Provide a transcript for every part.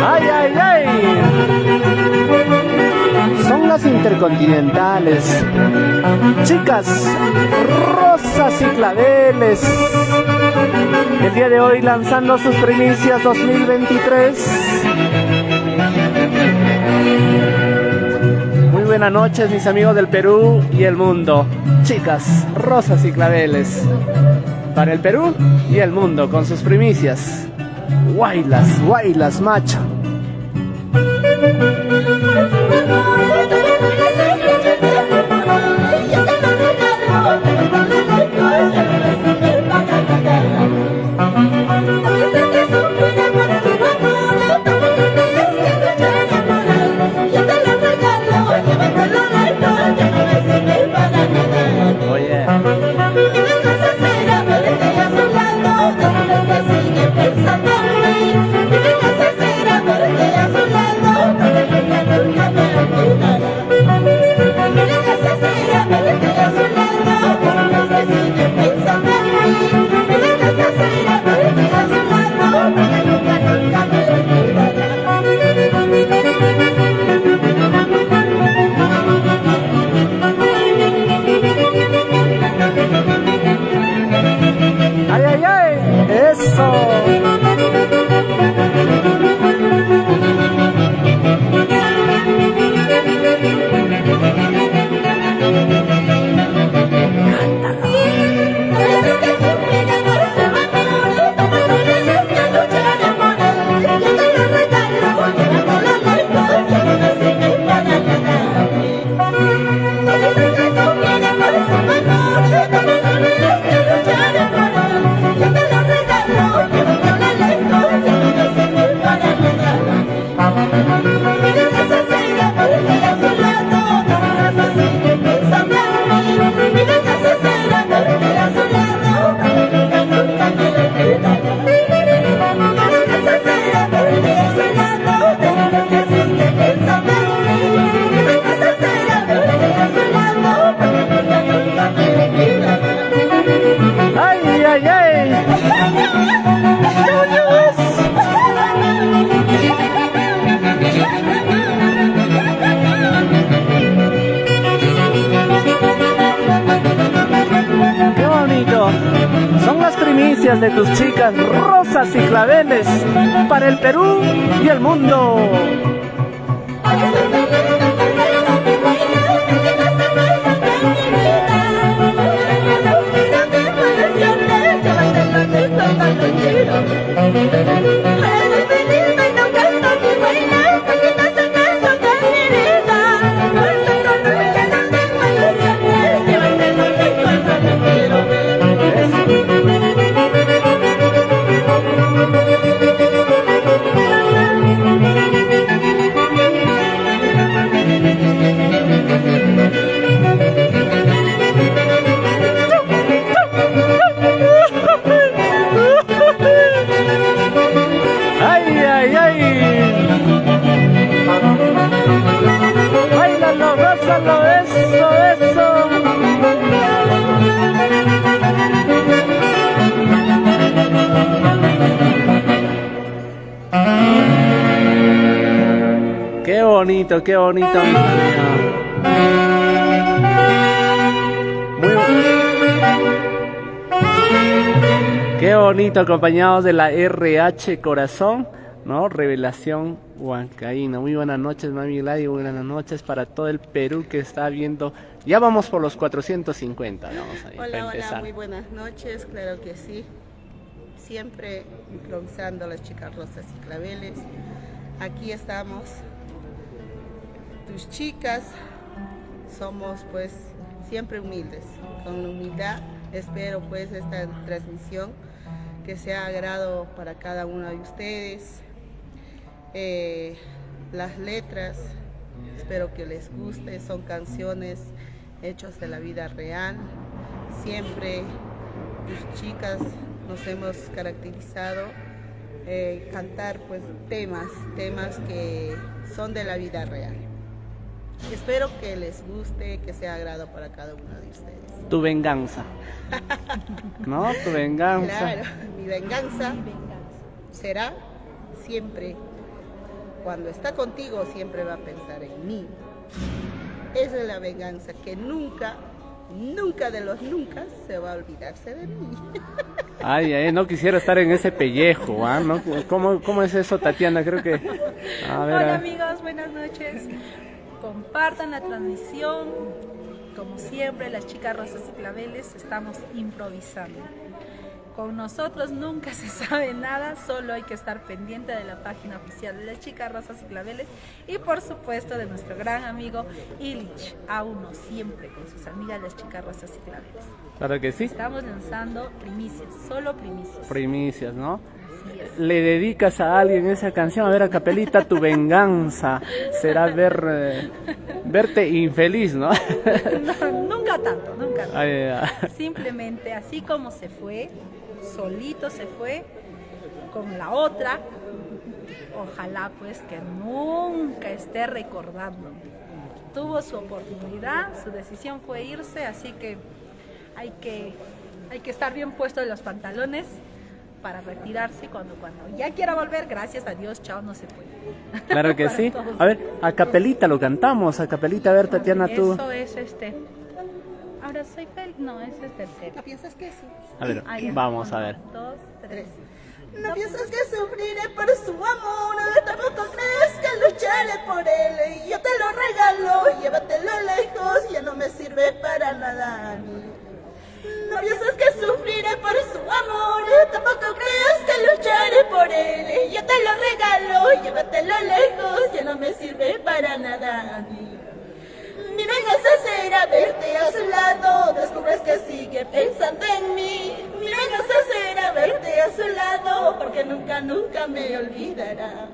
¡Ay, ay, ay! Son las intercontinentales. Chicas rosas y claveles. El día de hoy lanzando sus primicias 2023. Muy buenas noches, mis amigos del Perú y el mundo. Chicas rosas y claveles. Para el Perú y el mundo con sus primicias. Guaylas, guaylas, macho. ¡Ay, ay, ay! ¡Eso! ¡Ay, ay, ay! ¡Qué bonito! Son las primicias de tus chicas rosas y claveles para el Perú y el mundo. ¡Ay, ay, ay! ¡Báilalo, gózalo! ¡Eso, eso! ¡Qué bonito, qué bonito, mi amigo! Qué bonito, acompañados de la RH Corazón, ¿no? Revelación Huancaína. Muy buenas noches, mami Gladys, buenas noches para todo el Perú que está viendo. Ya vamos por los 450, vamos ahí, Hola, hola, muy buenas noches, claro que sí. Siempre improvisando las chicas rosas y claveles. Aquí estamos, tus chicas, somos pues siempre humildes, con humildad. Espero pues esta transmisión que sea agrado para cada uno de ustedes. Las letras, espero que les guste, son canciones hechas de la vida real. Siempre tus chicas nos hemos caracterizado cantar pues temas que son de la vida real. Espero que les guste, que sea agrado para cada uno de ustedes. Tu venganza. ¿No? Tu venganza. Claro, Mi venganza será siempre, cuando está contigo, siempre va a pensar en mí. Esa es la venganza, que nunca, nunca de los nunca se va a olvidarse de mí. Ay, ay, no quisiera estar en ese pellejo, ¿ah? ¿No? ¿Cómo es eso, Tatiana? Creo que... A ver, Hola amigos, buenas noches. Compartan la transmisión. Como siempre, las chicas rosas y claveles estamos improvisando. Con nosotros nunca se sabe nada, solo hay que estar pendiente de la página oficial de las chicas rosas y claveles y por supuesto de nuestro gran amigo Illich, a uno siempre con sus amigas las chicas rosas y claveles. claro que sí. Estamos lanzando primicias, solo primicias. Primicias, ¿no? Así es. Le dedicas a alguien esa canción, a ver, a capelita, tu venganza será verte infeliz, ¿no? No, nunca tanto, nunca tanto. Ay, ay, ay. Simplemente así como se fue, solito se fue con la otra, ojalá pues que nunca esté recordando. Tuvo su oportunidad, su decisión fue irse, así que hay que estar bien puesto en los pantalones para retirarse cuando ya quiera volver. Gracias a Dios, chao, no se puede. Claro que Para sí. todos. A ver, a capelita lo cantamos, a capelita, a ver, Tatiana, tú. Eso es Ahora soy feliz. No, ese es tercero. ¿No piensas que sí? A ver, Ah, ya. vamos a ver. 1, 2, 3. No piensas que sufriré por su amor, tampoco crees que lucharé por él. Yo te lo regalo, llévatelo lejos, ya no me sirve para nada a mí. No piensas que sufriré por su amor, tampoco crees que lucharé por él. Yo te lo regalo, llévatelo lejos, ya no me sirve para nada a mí. Mi venganza será verte a su lado, descubres que sigue pensando en mí. Mi venganza será verte a su lado, porque nunca, nunca me olvidará.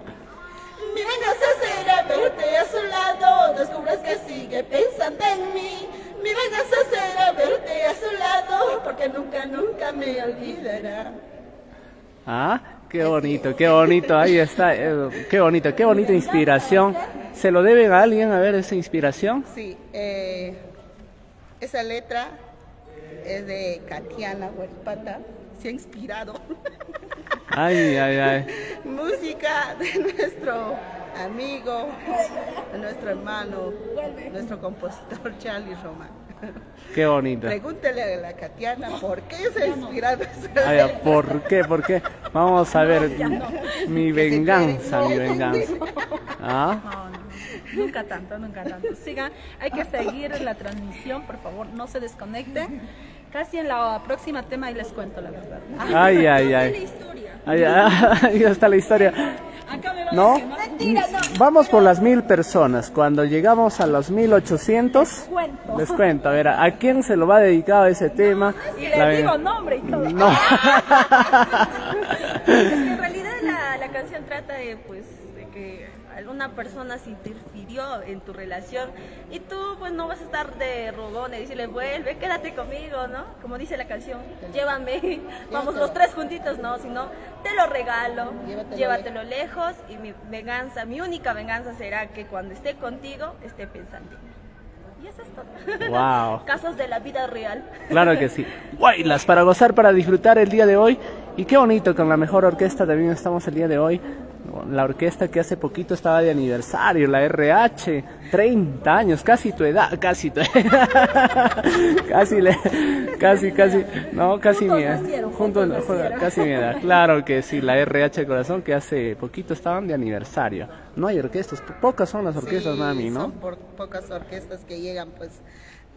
Mi venganza será verte a su lado, descubres que sigue pensando en mí. Mi venganza será verte a su lado, porque nunca, nunca me olvidará. Ah, qué bonito, ahí está, qué bonita inspiración. ¿Se lo deben a alguien, a ver, esa inspiración? Sí, esa letra es de Katiana Huerpata, se ha inspirado. Ay, ay, ay. Música de nuestro amigo, de nuestro hermano, nuestro compositor Charlie Román. Qué bonito. Pregúntele a la Katiana por qué se ha inspirado esa Ay, letra. ¿por qué? ¿Por qué? Vamos a ver. Mi venganza, mi venganza. ¿Ah? No, nunca tanto, nunca tanto. Sigan, hay que seguir la transmisión, por favor, no se desconecten. Casi en la próxima tema y les cuento la verdad. Ay, ay, ay. Ay, ay, ya está la historia. Acá me van ¿No? a quemar. Mentira, no. Vamos por las 1000 personas. Cuando llegamos a los 1800, Cuento. les cuento. A ver, ¿a quién se lo va dedicado ese tema? Y les digo nombre y todo. No. Es que en realidad la canción trata de, pues, de que alguna persona se interfirió en tu relación y tú pues no vas a estar de rogón y decirle vuelve, quédate conmigo, ¿no? Como dice la canción, llévame, vamos los tres juntitos, no, sino te lo regalo, llévatelo lejos y mi venganza, mi única venganza será que cuando esté contigo esté pensando en mí. Y eso es todo. Wow. Casos de la vida real. Claro que sí. Guaylas para gozar, para disfrutar el día de hoy. Y qué bonito, con la mejor orquesta también estamos el día de hoy. La orquesta que hace poquito estaba de aniversario, la RH, 30 años, casi tu edad, casi mi edad, casi mi edad, claro que sí, la RH Corazón que hace poquito estaban de aniversario. No hay orquestas, pocas son las orquestas, Sí, mami, ¿no? son pocas orquestas que llegan pues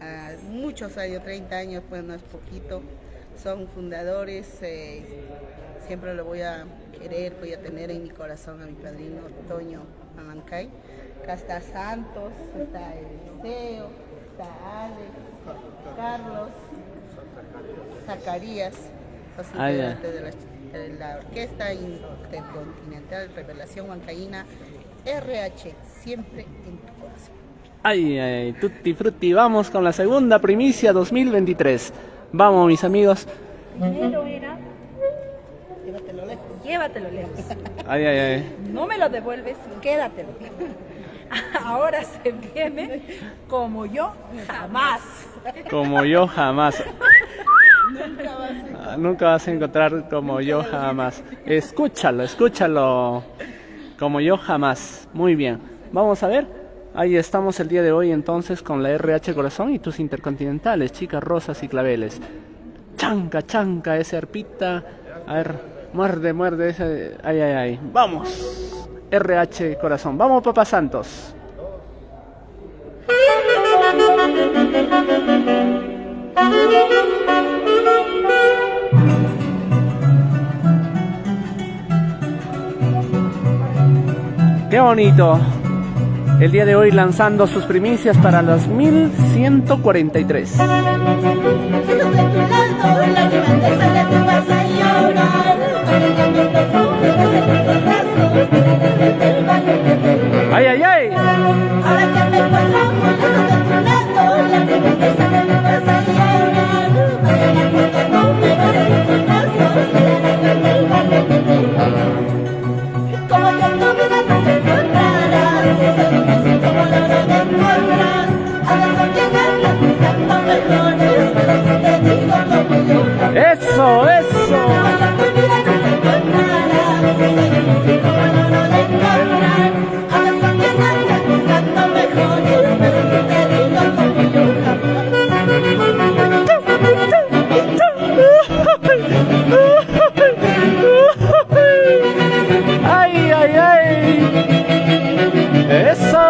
a muchos años, 30 años, pues no es poquito. Son fundadores, siempre lo voy a querer, voy a tener en mi corazón a mi padrino Toño Amancay. Acá está Santos, está Eliseo, está Alex, Carlos, Zacarías, los integrantes de la Orquesta Intercontinental Revelación Huancaína, RH, siempre en tu corazón. Ay, ay, tutti frutti, vamos con la segunda primicia 2023. Vamos, mis amigos. Primero era, Llévatelo lejos. llévatelo lejos. Ay, ay, ay. No me lo devuelves, quédatelo. Ahora se viene como yo jamás. Como yo jamás. Nunca vas a encontrar como yo jamás. Escúchalo. Como yo jamás. Muy bien. Vamos a ver. Ahí estamos el día de hoy entonces con la RH Corazón y tus intercontinentales, chicas rosas y claveles. Chanca, ese arpita. A ver, muerde ese. Ay. Vamos. RH Corazón. Vamos, Papá Santos. Qué bonito. El día de hoy lanzando sus primicias para las 1143. ¡Ay! Ahora que me encuentro muy lejos de tu lado, la tristeza de mi vas a llorar. Mañana cuando tú me vas a tus brazos, me darás el baño que te como yo en tu vida no te encontrarás, es difícil como la hora de encontrar. A las mañanas buscando mejores, pero si te digo como yo jamás. Eso. Como yo en tu vida no te encontrarás, es difícil como la hora de encontrar. A las mañanas buscando mejores, pero si te digo como yo jamás. Ay. Eso.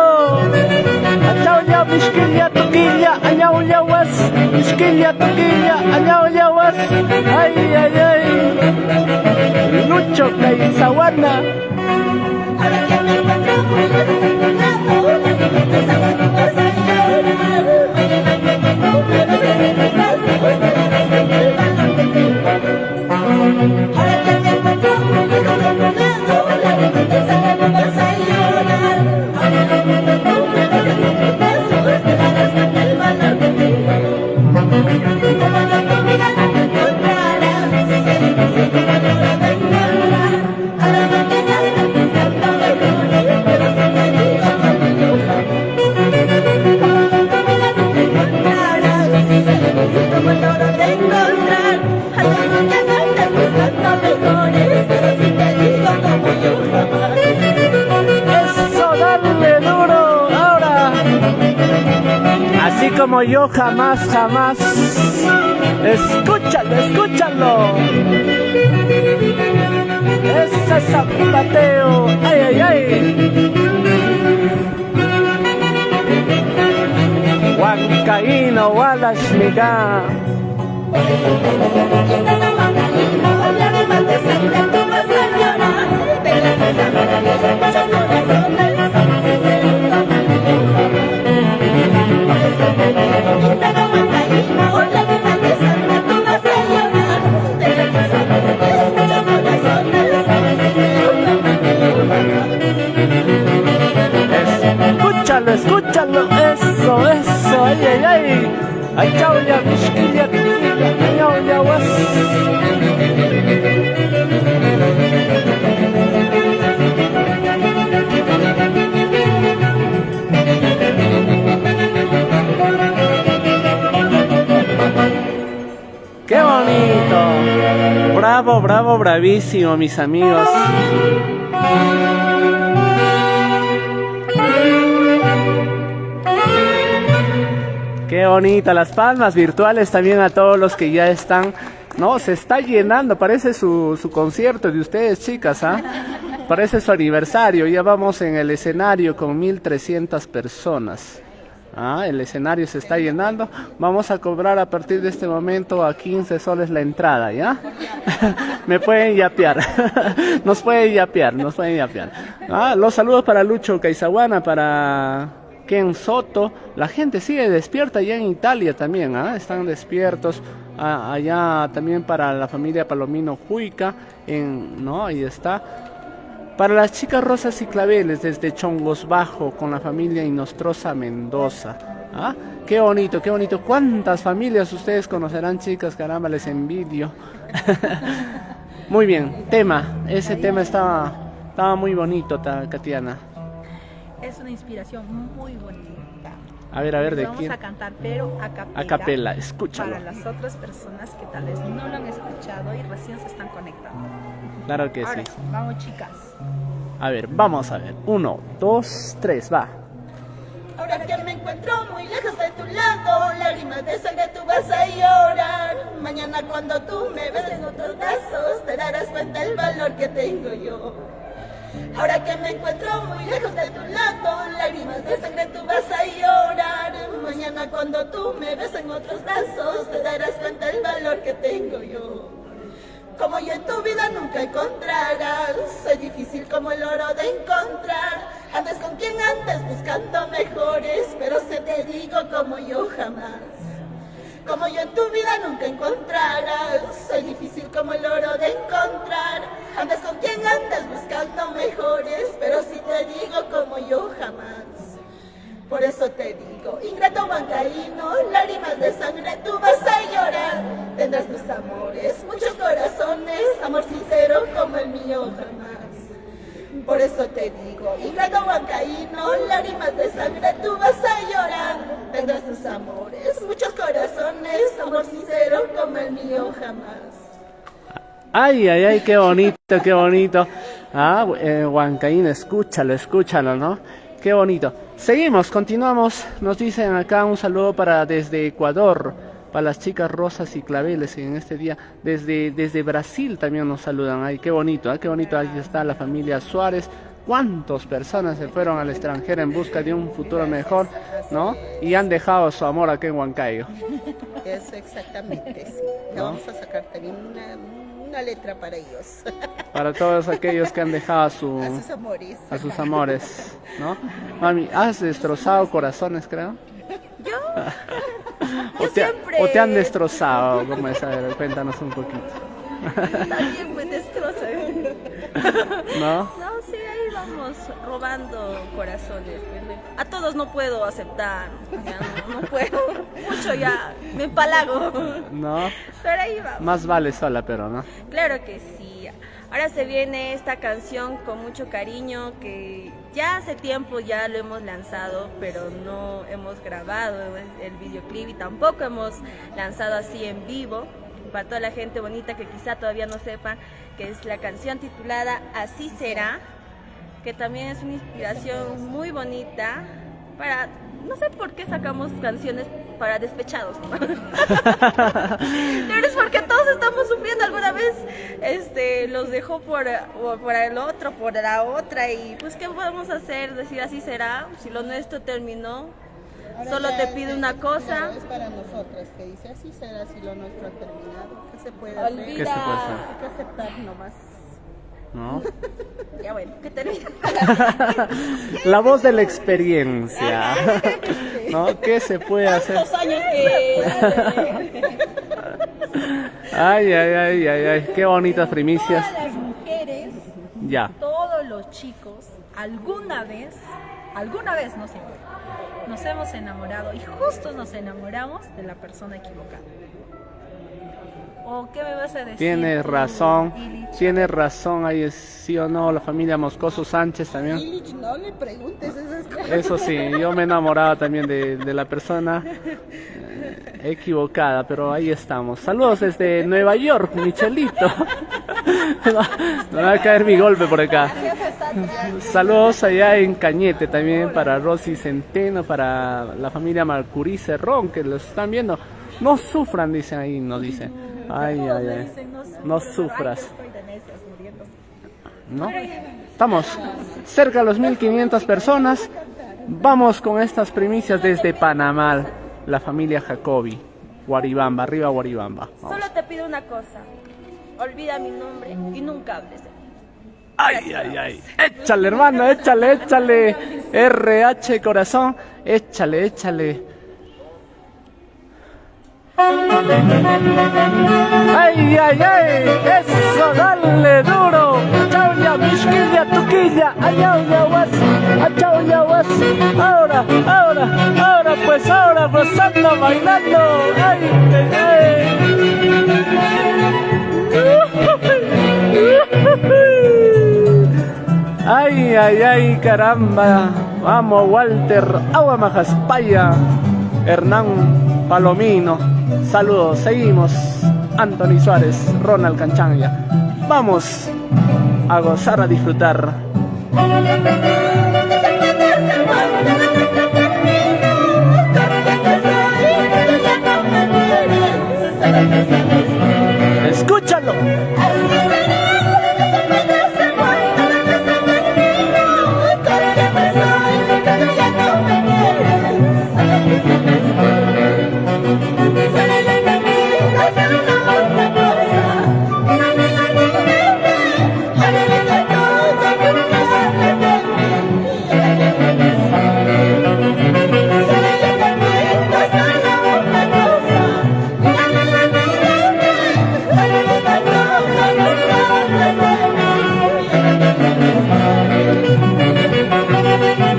Achauya, mishkilia, toquilla, añauyawas. Mishkilia, toquilla, añauyawas. Ay. Lucho, Caizahuana. Ahora que me encuentro muy lejos de tu lado, la tristeza de mi vas a llorar. Mañana cuando tú me vas a tus brazos, me darás el valor que tengo. Ahora que me encuentro muy lejos de tu lado, la tristeza de mi vas a llorar. Mañana cuando tú me vas a tus brazos, me darás el valor que tengo. Como yo en tu vida no te encontrarás, es difícil como la hora de encontrar. A las mañanas buscando mejores, pero si te digo como yo jamás. Como yo en tu vida no te encontrarás, es difícil como la hora de encontrar. A las mañanas buscando mejores, pero si te digo como yo jamás. Eso, dale duro. Ahora. Así como yo jamás. Escúchalo. Ese zapateo. Ay. Huancaíno, Walashmiga. Escúchalo, eso, ay. Achauya, mishkilia, añauya, was. ¡Qué bonito! Bravo, bravísimo, mis amigos. Qué bonita, las palmas virtuales también a todos los que ya están. No, se está llenando, parece su concierto de ustedes, chicas, ¿ah? Parece su aniversario, ya vamos en el escenario con 1300 personas. El escenario se está llenando. Vamos a cobrar a partir de este momento a 15 soles la entrada, ¿ya? Me pueden yapear. Nos pueden yapear. Los saludos para Lucho Caizahuana, para Ken Soto. La gente sigue despierta allá en Italia también, están despiertos. Allá también para la familia Palomino Juica, ahí está. Para las chicas rosas y claveles desde Chongos Bajo con la familia Inostroza Mendoza. Qué bonito. ¿Cuántas familias ustedes conocerán, chicas? Caramba, les envidio. Muy bien, ese tema estaba muy bonito, Katiana. Es una inspiración muy bonita. A ver, ¿de Vamos quién? a cantar, pero a capela. A capela, escúchalo. Para las otras personas que tal vez no lo han escuchado y recién se están conectando. Claro que Ahora, sí. vamos chicas. A ver, vamos a ver. 1, 2, 3, va. Ahora que me encuentro muy lejos de tu lado, lágrimas de sangre tú vas a llorar. Mañana cuando tú me ves en otros brazos, te darás cuenta el valor que tengo yo. Ahora que me encuentro muy lejos de tu lado, lágrimas de sangre tú vas a llorar. Mañana cuando tú me ves en otros brazos, te darás cuenta el valor que tengo yo. Como yo en tu vida nunca encontrarás, soy difícil como el oro de encontrar. Andes con quien andes buscando mejores, pero se te digo como yo jamás. Como yo en tu vida nunca encontrarás, soy difícil como el oro de encontrar. Andes con quien andes buscando mejores, pero si te digo como yo jamás. Por eso te digo, ingrato huancaíno, lágrimas de sangre tú vas a llorar. Tendrás tus amores, muchos corazones, amor sincero como el mío jamás. Por eso te digo, ingrato huancaíno, lágrimas de sangre tú vas a llorar. Tendrás tus amores, muchos corazones, amor sincero como el mío jamás. Ay, ay, ay, qué bonito, qué bonito. Ah, Huancaíno, escúchalo, ¿no? Qué bonito. Seguimos, continuamos. Nos dicen acá un saludo para desde Ecuador, para las chicas Rosas y Claveles en este día. Desde Brasil también nos saludan. Ay, qué bonito, qué bonito. Ahí está la familia Suárez. ¿Cuántas personas se fueron al extranjero en busca de un futuro mejor, ¿no? Y han dejado su amor aquí en Huancayo. Eso exactamente, sí. ¿No? Vamos a sacar también una letra para ellos. Para todos aquellos que han dejado A sus amores. a sus amores, ¿no? Mami, has destrozado corazones, creo. Yo o te han destrozado, ¿cómo es? A ver, cuéntanos un poquito. también me destroza. ¿No? No, sí, ahí vamos robando corazones. A todos no puedo aceptar, ya no puedo, mucho ya, me empalago. ¿No? Pero ahí vamos. Más vale sola, pero no. Claro que sí. Ahora se viene esta canción con mucho cariño que ya hace tiempo ya lo hemos lanzado, pero no hemos grabado el videoclip y tampoco hemos lanzado así en vivo. Para toda la gente bonita que quizá todavía no sepa, que es la canción titulada Así Será, que también es una inspiración muy bonita para, no sé por qué sacamos canciones para despechados, ¿no? Pero es porque todos estamos sufriendo alguna vez, los dejó por el otro, por la otra, y pues ¿qué podemos hacer? Decir así será, si lo nuestro terminó. Ahora Solo ya te pido una cosa. claro, es para nosotras, que dice así será si lo nuestro ha terminado. ¿Qué se puede hacer? ¿Qué se puede hacer? Hay que aceptar nomás. ¿No? Ya bueno, que termine. La voz de la experiencia. ¿No? ¿Qué se puede hacer? Los años que... Ay, ay, ay, ay, ay. Qué bonitas primicias. Todas las mujeres, Ya. todos los chicos, alguna vez, no siempre, nos hemos enamorado y justo nos enamoramos de la persona equivocada. ¿O qué me vas a decir? Tienes tú, razón. Illich? Tienes razón. Ahí es sí o no. La familia Moscoso Sánchez también. Illich, no le preguntes esas cosas. Eso sí, yo me enamoraba también de la persona equivocada, pero ahí estamos. Saludos desde Nueva York, Michelito. Me va a caer mi golpe por acá. Saludos allá en Cañete también para Rosy Centeno, para la familia Marcurí Cerrón, que los están viendo. No sufran, dicen ahí, nos dicen. Ay, ay, ay. No sufras. ¿No? Estamos cerca de los 1500 personas. Vamos con estas primicias desde Panamá, la familia Jacobi, Guaribamba, arriba Guaribamba. Vamos. Solo te pido una cosa. Olvida mi nombre y nunca hables de mí. Ay, ay, ay. Échale, hermano, échale, échale. RH corazón, échale, échale. Ay, ay, ay, eso, dale duro. Chau ya, mishquilla, tuquilla, ayau ya was, achau ya was. Ahora, pues ahora, gozando, bailando. Ay, ay, ay. Ay, ay, ay, caramba. Vamos, Walter Aguamajaspaya, Hernán Palomino. Saludos, seguimos. Anthony Suárez, Ronald Canchanya. Vamos a gozar, a disfrutar. Escúchalo.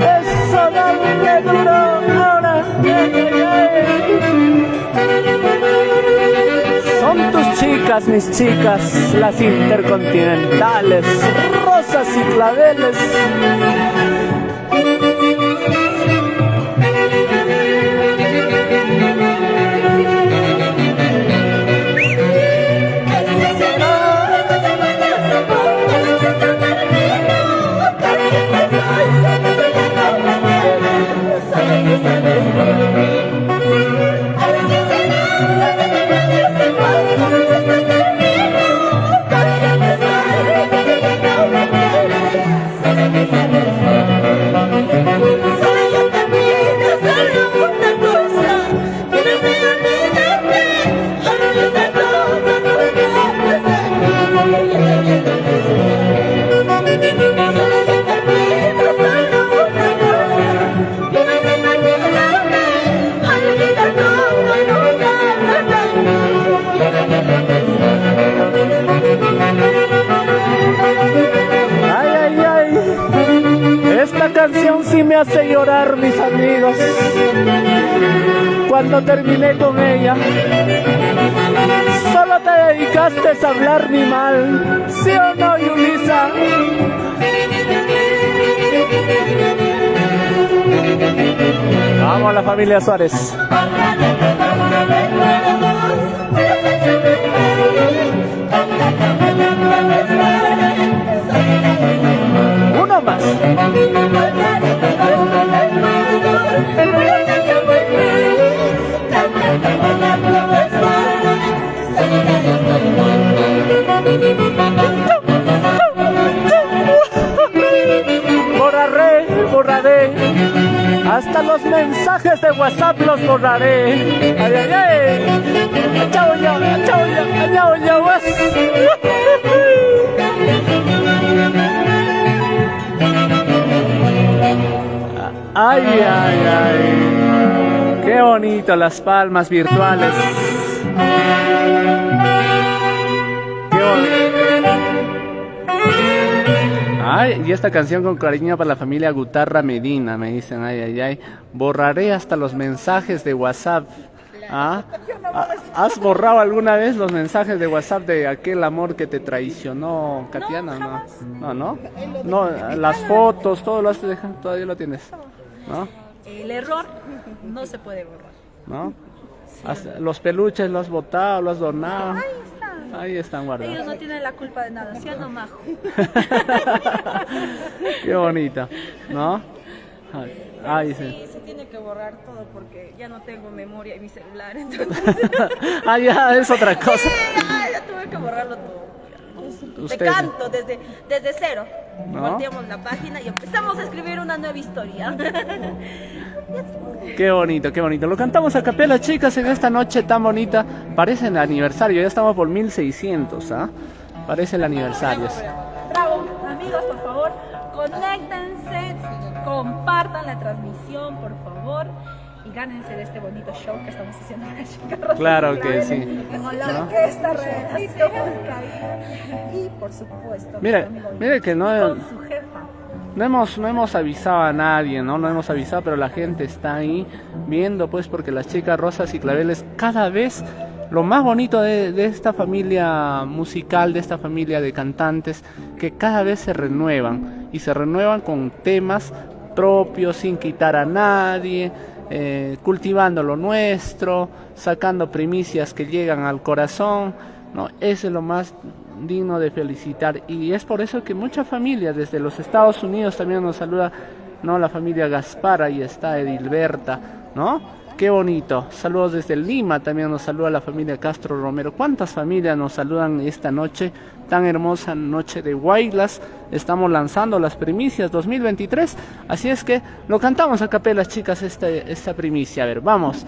Eso, dale duro ahora. Son tus chicas, mis chicas, las intercontinentales, rosas y claveles. Ay, ay, ay. Esta canción sí me hace llorar, mis amigos. Cuando terminé con ella, solo te dedicaste a hablarme mal. ¿Sí o no, Yulisa? Vamos a la familia Suárez. Uno más. Borraré, hasta los mensajes de WhatsApp los borraré. Ay, ay, ay. Chao, ya, chao, ya, chao, ya, ay, ay, ay. Qué bonito las palmas virtuales. Qué bonito. Ay, y esta canción con cariño para la familia Gutarra Medina, me dicen, ay, ay, ay. Borraré hasta los mensajes de WhatsApp. ¿Ah? ¿Has borrado alguna vez los mensajes de WhatsApp de aquel amor que te traicionó, Katiana? No, no, las fotos, todo lo has dejado, todavía lo tienes, ¿no? El error no se puede borrar. ¿No? Los peluches los has botado, los has donado. Ahí están guardados. Ellos no tienen la culpa de nada, ¿sí o no, Majo? Qué bonita, ¿no? Ay, sí, se tiene que borrar todo porque ya no tengo memoria en mi celular, entonces... Ah, ya, es otra cosa. Sí, ya tuve que borrarlo todo. Usted... Te canto desde cero. ¿No? Volteamos la página y empezamos a escribir una nueva historia. Qué bonito, qué bonito. Lo cantamos a capela, chicas, en esta noche tan bonita. Parece el aniversario, ya estamos por 1600, ¿ah? Parece el aniversario. Bravo, amigos, por favor, conéctense, compartan la transmisión, por favor, y gánense de este bonito show que estamos haciendo en la Chica. Claro que sí. Con la orquesta relación y por supuesto, mire que no, con su jefa. no hemos avisado a nadie, ¿no? No hemos avisado, pero la gente está ahí viendo, pues, porque las Chicas Rosas y Claveles cada vez... Lo más bonito de esta familia musical, de esta familia de cantantes, que cada vez se renuevan, y se renuevan con temas propio, sin quitar a nadie, cultivando lo nuestro, sacando primicias que llegan al corazón, ¿no? Eso es lo más digno de felicitar, y es por eso que mucha familia desde los Estados Unidos también nos saluda, ¿no? La familia Gaspar, ahí está Edilberta, ¿no? Qué bonito. Saludos desde Lima, también nos saluda la familia Castro Romero. ¿Cuántas familias nos saludan esta noche, tan hermosa noche de Huaylas? Estamos lanzando las primicias 2023, así es que lo cantamos a capela, chicas, esta primicia. A ver, vamos.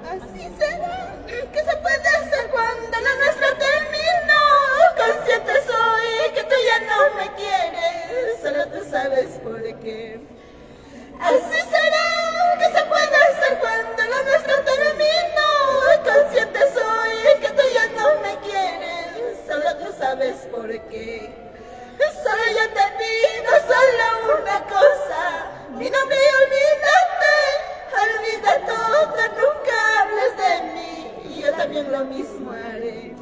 Así será, ¿qué se puede hacer cuando lo nuestro terminó? Consciente soy que tú ya no me quieres, solo tú sabes por qué. Así será, ¿qué se puede hacer cuando lo nuestro terminó? Consciente soy que tú ya no me quieres, solo tú sabes por qué. Solo yo te pido solo una cosa, mi nombre y olvídate, olvida todo, nunca hables de mí, y yo también lo mismo haré.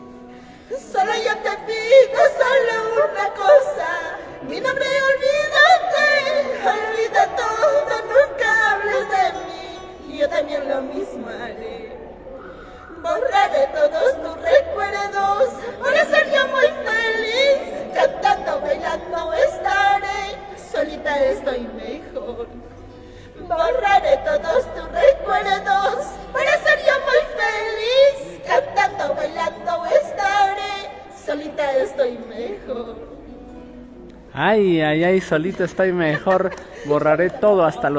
Solo yo te pido solo una cosa, mi nombre y olvídate, olvida todo, nunca hables de mí, y yo también lo mismo haré. Borraré todos tus recuerdos, para ser yo muy feliz, cantando, bailando estaré, solita estoy mejor. Borraré todos tus recuerdos, para ser yo muy feliz, cantando, bailando estaré, solita estoy mejor. Ay, ay, ay, solito estoy mejor. Borraré todo, hasta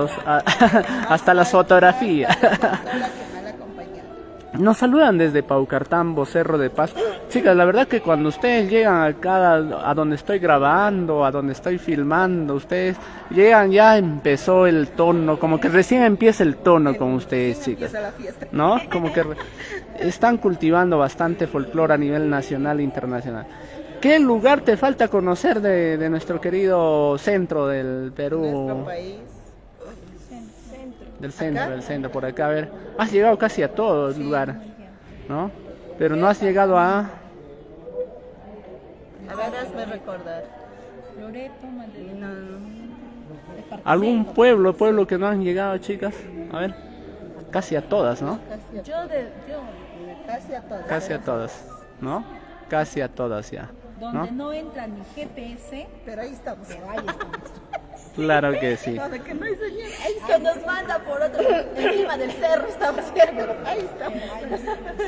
hasta las fotografías. Nos saludan desde Paucartambo, Cerro de Paz. Chicas, la verdad que cuando ustedes llegan acá a donde estoy grabando, a donde estoy filmando, ustedes llegan, ya empezó el tono, como que recién empieza el tono con ustedes, chicas, ¿no? Como que están cultivando bastante folclore a nivel nacional e internacional. ¿Qué lugar te falta conocer de nuestro querido centro del Perú? Nuestro país. Del centro, por acá, a ver. Has llegado casi a todo el lugar, ¿no? Pero no has llegado a... A ver, hazme recordar. Loreto, Mandelín. ¿Algún pueblo que no han llegado, chicas? A ver. Casi a todas, ¿no? Casi a todas. Casi a todas, ¿no? Casi a todas ya, Donde ¿no? no entra ni GPS, Pero ahí estamos. pero ahí estamos. Claro que sí. De que no hay señal. Ahí Que nos manda por otro, encima del cerro estamos viendo. ahí estamos.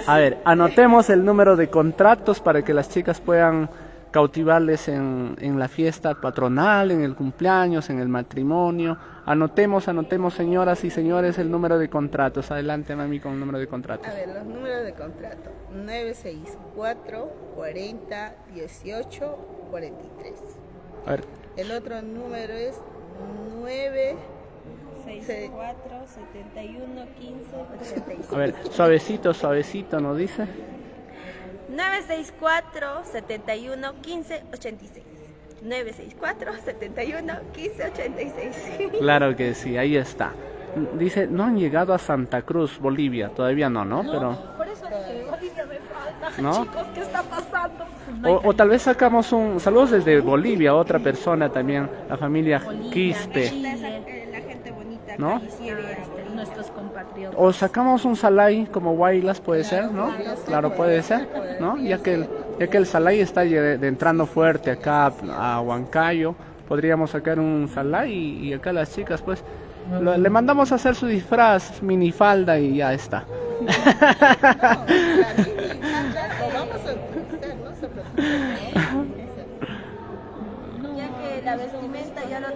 A ver, anotemos el número de contratos para que las chicas puedan cautivarles en la fiesta patronal, en el cumpleaños, en el matrimonio. Anotemos, señoras y señores, el número de contratos. Adelante, mami, con el número de contratos. A ver, los números de contrato. 964 40 18 43. A ver, El otro número es 9 64 71 15 86. a ver, suavecito, ¿nos dice? 964 71 15 86. 964 71 15 86. Claro que sí, ahí está. Dice, no han llegado a Santa Cruz, Bolivia, todavía no, ¿no? Pero, Por eso dije, Bolivia me falta. ¿no? Chicos, ¿qué está pasando? O tal vez sacamos saludos desde Bolivia, otra persona también, la familia Quispe, La gente bonita. ¿no? Nuestros compatriotas. O sacamos un salay como Huaylas, puede ser, ¿no? Claro, puede ser, ¿no? Ya que el salay está entrando fuerte acá a Huancayo, podríamos sacar un salay y acá las chicas, pues, le mandamos a hacer su disfraz, minifalda y ya está. Lo vamos a utilizar, no se preocupen. Ya que la vestimenta ya lo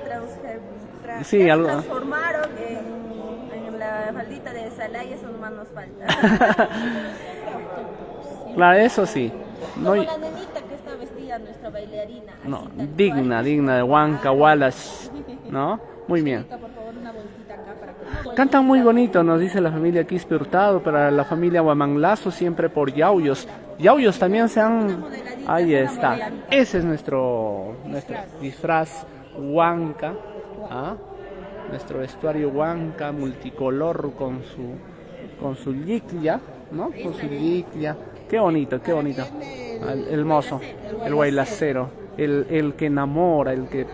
Sí, ya lo algo. transformaron en la faldita de Salay, eso nomás nos falta. Claro, eso sí. No, Como la nenita que está vestida, nuestra bailarina. así no, tal cual. digna de Huanca, Wallace, ¿no? Muy bien. Por favor, una vueltita acá para que... Cantan muy bonito, nos dice la familia Quispe Hurtado, para la familia Huamanglazo siempre por Yauyos. Yauyos también se han... Ahí está. Ese es nuestro disfraz Huanca, ¿ah? Nuestro vestuario Huanca multicolor con su yiclia, ¿no? Con su yiclia. Qué bonito. El mozo, el guaylacero. el que enamora, el que,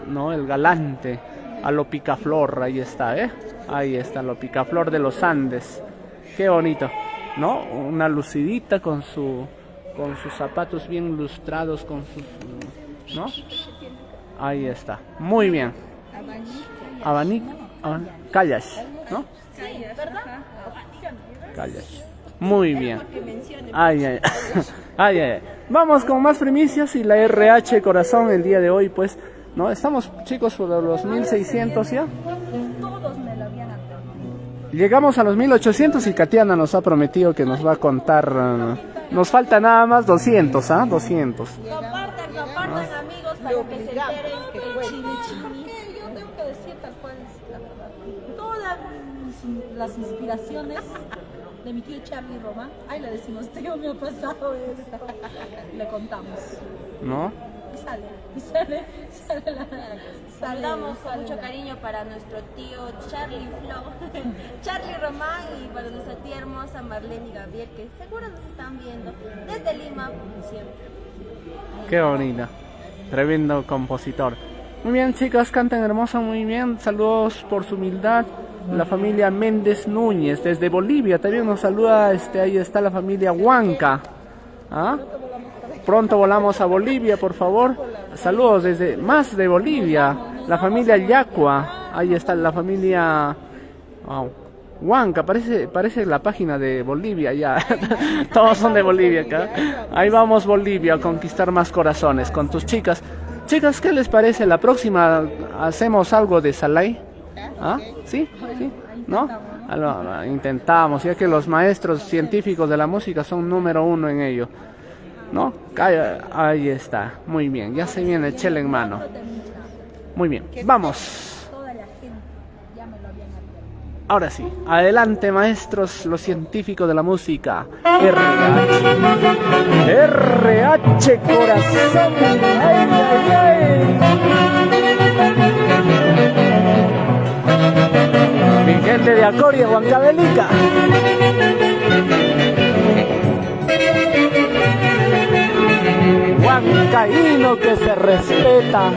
¿no? El galante, a lo Picaflor, ahí está, ahí está, lo Picaflor de los Andes, qué bonito, ¿no? Una lucidita con sus zapatos bien lustrados, con sus, ¿no? Ahí está, muy bien. Abanico, Callas, ¿no? Callas. Muy bien. Ay, ay, ay, ay. Vamos con más primicias y la RH Corazón el día de hoy, pues, ¿no? Estamos, chicos, por los 1600 ya. Todos me lo habían advertido. Llegamos a los 1800 y Katiana nos ha prometido que nos va a contar. Nos falta nada más 200, ¿ah? 200. Compartan, amigos, para que se enteren el chimichimi. Yo tengo que decir tal cual es la verdad. Todas las inspiraciones de mi tío Charlie Román, ahí le decimos, tío, me ha pasado esto. Le contamos. ¿No? Y sale Saludamos con mucho cariño para nuestro tío Charlie Flow, Charlie Román, y para nuestra tía hermosa Marlene y Gabriel, que seguro nos están viendo desde Lima siempre. Qué bonita. Tremendo compositor. Muy bien, chicas, cantan hermoso, muy bien. Saludos por su humildad. La familia Méndez Núñez desde Bolivia también nos saluda. Ahí está la familia Huanca. ¿Ah? Pronto volamos a Bolivia, por favor. Saludos desde más de Bolivia. La familia Yacua. Ahí está la familia Huanca. Parece la página de Bolivia ya. Todos son de Bolivia acá. Ahí vamos, Bolivia, a conquistar más corazones con tus chicas. Chicas, ¿qué les parece? La próxima hacemos algo de Salai. ¿Ah? ¿Sí? ¿Sí? ¿No? Intentamos, ya que los maestros científicos de la música son número 1 en ello. ¿No? Ahí está. Muy bien. Ya se viene chela en mano. Muy bien. Vamos. Toda la gente ya me lo habían advertido. Ahora sí. Adelante, maestros, los científicos de la música. RH. RH Corazón. ¡Ay, ay, ay! Mi gente de Acoria, Huancavelica. Huancaíno que se respeta.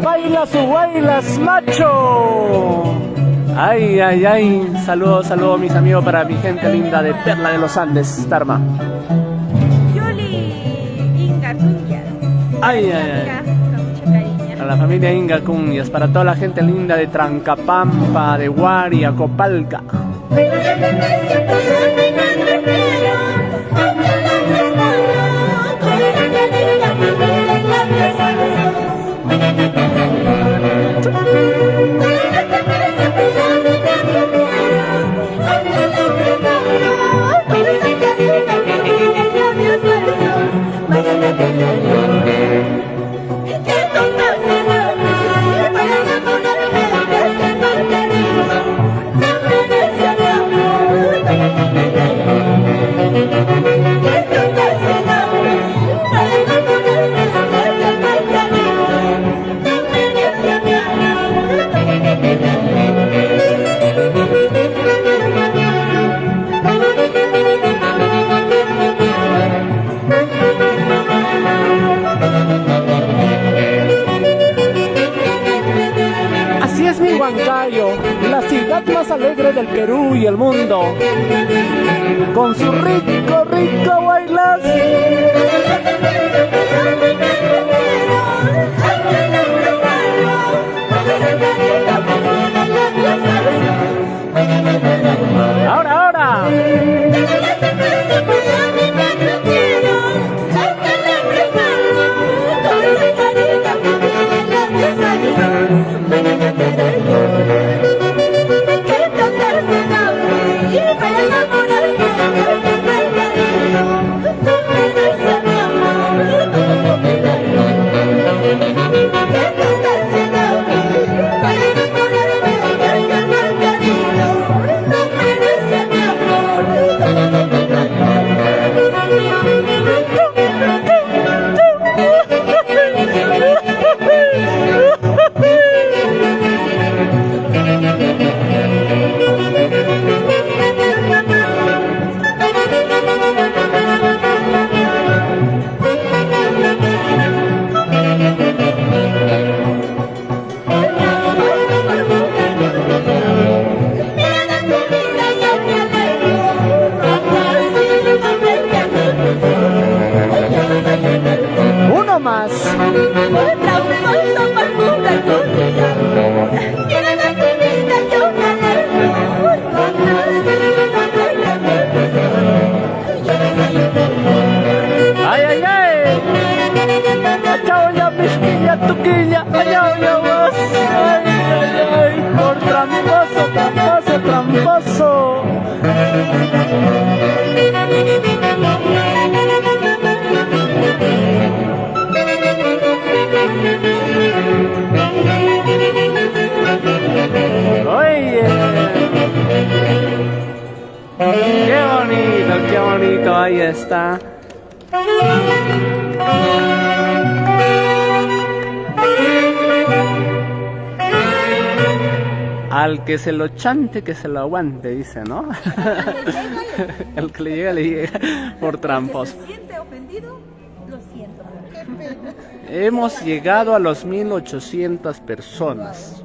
Baila su bailas, macho. Ay, ay, ay. Saludos, saludos, mis amigos, para mi gente linda de Perla de los Andes, Tarma. Yuli Inga Cunhas. Ay, ay, ay. Con mucho cariño. A la familia Inga Cuñas, para toda la gente linda de Trancapampa, de Guaria, Copalca. Así es mi Huancayo, la ciudad más alegre del Perú y el mundo, con su rico, rico bailar. Ahora, ahora. más. Por tramposo, por jugar con mi amor. Quieren a tu vida yo me alejo. No has sido un hombre que me pisó. Yo no soy un hombre. ¡Ay, ay, ay! ¡Achao ya, pisquilla, tuquilla! ¡Achao ya vos! ¡Ay, ay, ay! ¡Por tramposo, tramposo, tramposo! ¡Oye! ¡Qué bonito! Ahí está. Al que se lo chante, que se lo aguante, dice, ¿no? El que le llega por trampos. ¿Se siente ofendido? Lo siento. Hemos llegado a los 1800 personas.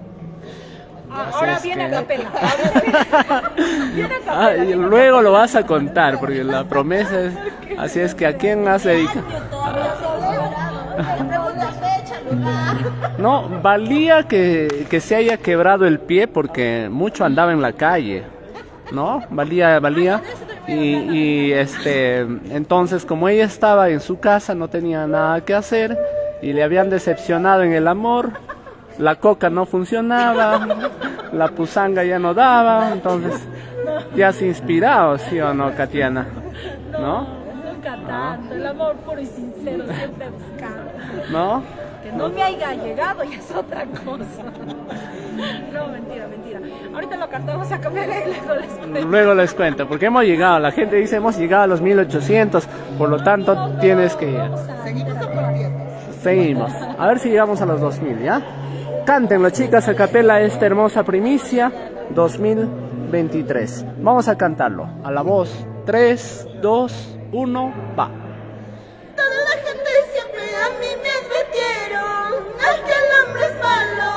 Ahora es viene que- a capela. Viene a capela. Ah, y luego lo vas a contar, porque la promesa es... Así es que ¿a quién has dedicado? No, valía que se haya quebrado el pie porque mucho andaba en la calle, ¿no? Valía. Entonces como ella estaba en su casa, no tenía nada que hacer y le habían decepcionado en el amor, la coca no funcionaba, la pusanga ya no daba, entonces ya se inspirado, ¿sí o no, Katiana? ¿No? Nunca tanto. El amor puro y sincero siempre buscando. ¿No? Que no me haya llegado ya es otra cosa. No, mentira. Ahorita lo cantamos a capela y luego les cuento. Luego les cuento, porque hemos llegado, la gente dice hemos llegado a los 1800, por lo tanto tienes que ir. Seguimos aplaudiendo. Seguimos, a ver si llegamos a los 2000, ¿ya? Cántenlo, chicas, a capela esta hermosa primicia 2023. Vamos a cantarlo, a la voz 3, 2, 1, va. Toda la gente siempre a mí me advirtieron que el hombre es malo,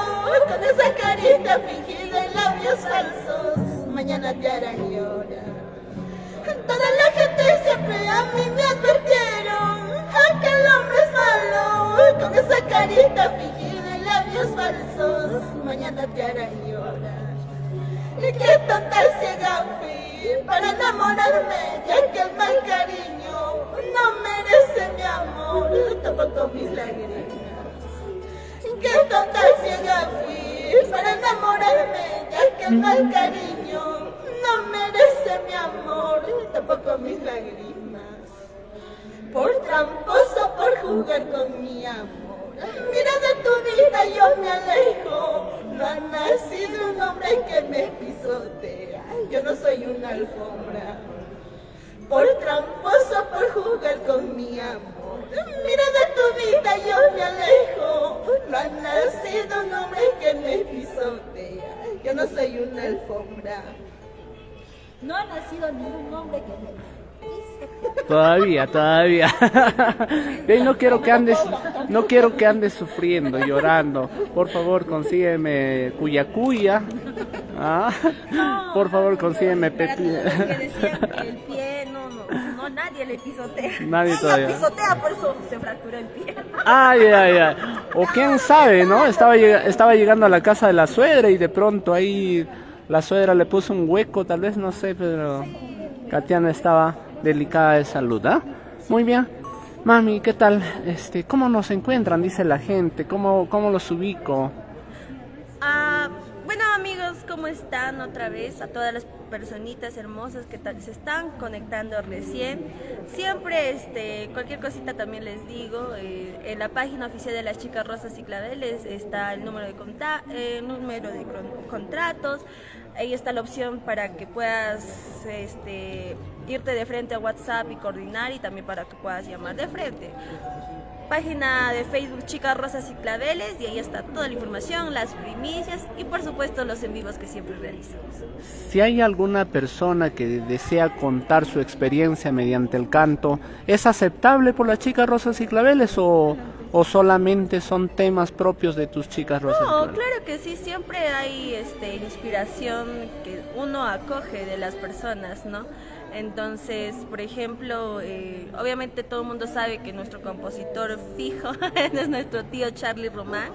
con esa carita fingida y labios falsos, mañana te harán llorar. Toda la gente siempre a mí me advirtieron que el hombre es malo, con esa carita fingida y labios falsos, mañana te harán llorar. Y qué tonta y ciega fui para enamorarme de aquel mal cariño. No merece mi amor, tampoco mis lágrimas. Y qué tonta y ciega fui para enamorarme de aquel mal cariño. No merece mi amor, tampoco mis lágrimas. Por tramposo, por jugar con mi amor. Mira de tu vida yo me alejo. No ha nacido un hombre que me pisotea. Yo no soy una alfombra. Por tramposo, por jugar con mi amor. Mira de tu vida yo me alejo. No ha nacido un hombre que me pisotea. Yo no soy una alfombra. No ha nacido ningún hombre que me pise. Todavía. Y no quiero que andes sufriendo, llorando. Por favor, consígueme cuya. Ah, por favor, consígueme Para todos los que pepino. decían que el pie, no, nadie le pisotea. Nadie Ella todavía. pisotea, por eso se fracturó el pie. Ay. O quién sabe, ¿no? Estaba llegando a la casa de la suegra y de pronto ahí la suegra le puso un hueco, tal vez, no sé, pero Katiana estaba delicada de salud, ¿ah? Muy bien. Mami, ¿qué tal? ¿Cómo nos encuentran? Dice la gente. ¿Cómo los ubico? Bueno, amigos, ¿cómo están otra vez? A todas las personitas hermosas que se están conectando recién. Siempre, cualquier cosita también les digo, en la página oficial de las Chicas Rosas y Claveles está el número de contratos. Ahí está la opción para que puedas irte de frente a WhatsApp y coordinar, y también para que puedas llamar de frente. Página de Facebook Chicas Rosas y Claveles, y ahí está toda la información, las primicias y por supuesto los en vivos que siempre realizamos. Si hay alguna persona que desea contar su experiencia mediante el canto, ¿es aceptable por las Chicas Rosas y Claveles o solamente son temas propios de tus Chicas Rosas y No, Claveles? claro que sí, siempre hay inspiración que uno acoge de las personas, ¿no? Entonces, por ejemplo, obviamente todo el mundo sabe que nuestro compositor fijo es nuestro tío Charlie Román,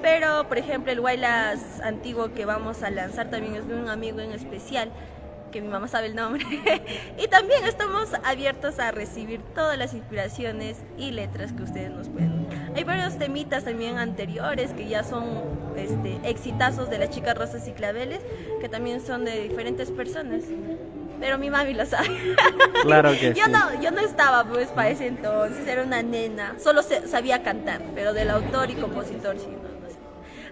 pero por ejemplo el Guaylas antiguo que vamos a lanzar también es de un amigo en especial, que mi mamá sabe el nombre, y también estamos abiertos a recibir todas las inspiraciones y letras que ustedes nos pueden. Hay varios temitas también anteriores que ya son exitazos de las chicas rosas y claveles, que también son de diferentes personas. Pero mi mami lo sabe. Claro que sí. Yo no estaba pues para ese entonces, era una nena, solo sabía cantar, pero del autor y compositor sí, no sé.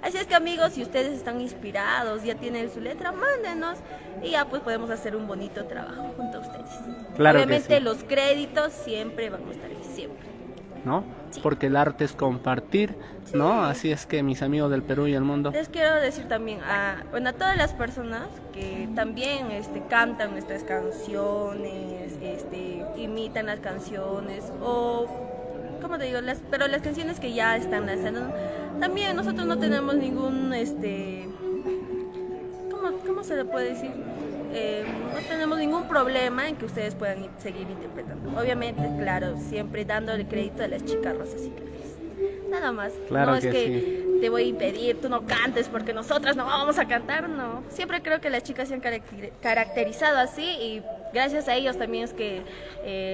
Así es que amigos, si ustedes están inspirados, ya tienen su letra, mándenos y ya pues podemos hacer un bonito trabajo junto a ustedes. Claro que Obviamente sí. los créditos siempre van a estar ahí, siempre. ¿No? Sí. Porque el arte es compartir, ¿no? Así es que mis amigos del Perú y el mundo. Les quiero decir también a todas las personas que también cantan nuestras canciones, imitan las canciones o, como te digo, pero las canciones que ya están lanzando, también nosotros no tenemos ningún, ¿cómo se le puede decir? No tenemos ningún problema en que ustedes puedan seguir interpretando. Obviamente, claro, siempre dándole crédito a las chicas rosas y claveles. Nada más. Claro No es que que te voy a impedir, tú no cantes porque nosotras no vamos a cantar, no. Siempre creo que las chicas se han caracterizado así y gracias a ellos también es que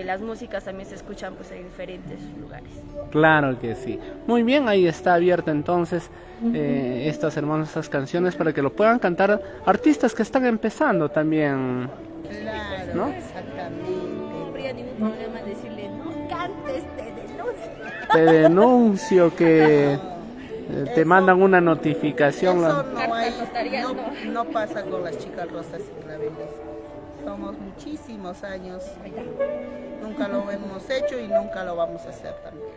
las músicas también se escuchan pues en diferentes lugares. Claro que sí. Muy bien, ahí está abierta entonces estas hermosas canciones para que lo puedan cantar artistas que están empezando también. Claro, ¿No? exactamente. No habría ningún problema en decirle, no cantes, te denuncio. Te denuncio que te Eso- mandan una notificación. Eso no, hay, notarial, no pasa con las chicas rosas y claveles. Somos muchísimos años, nunca lo hemos hecho y nunca lo vamos a hacer también.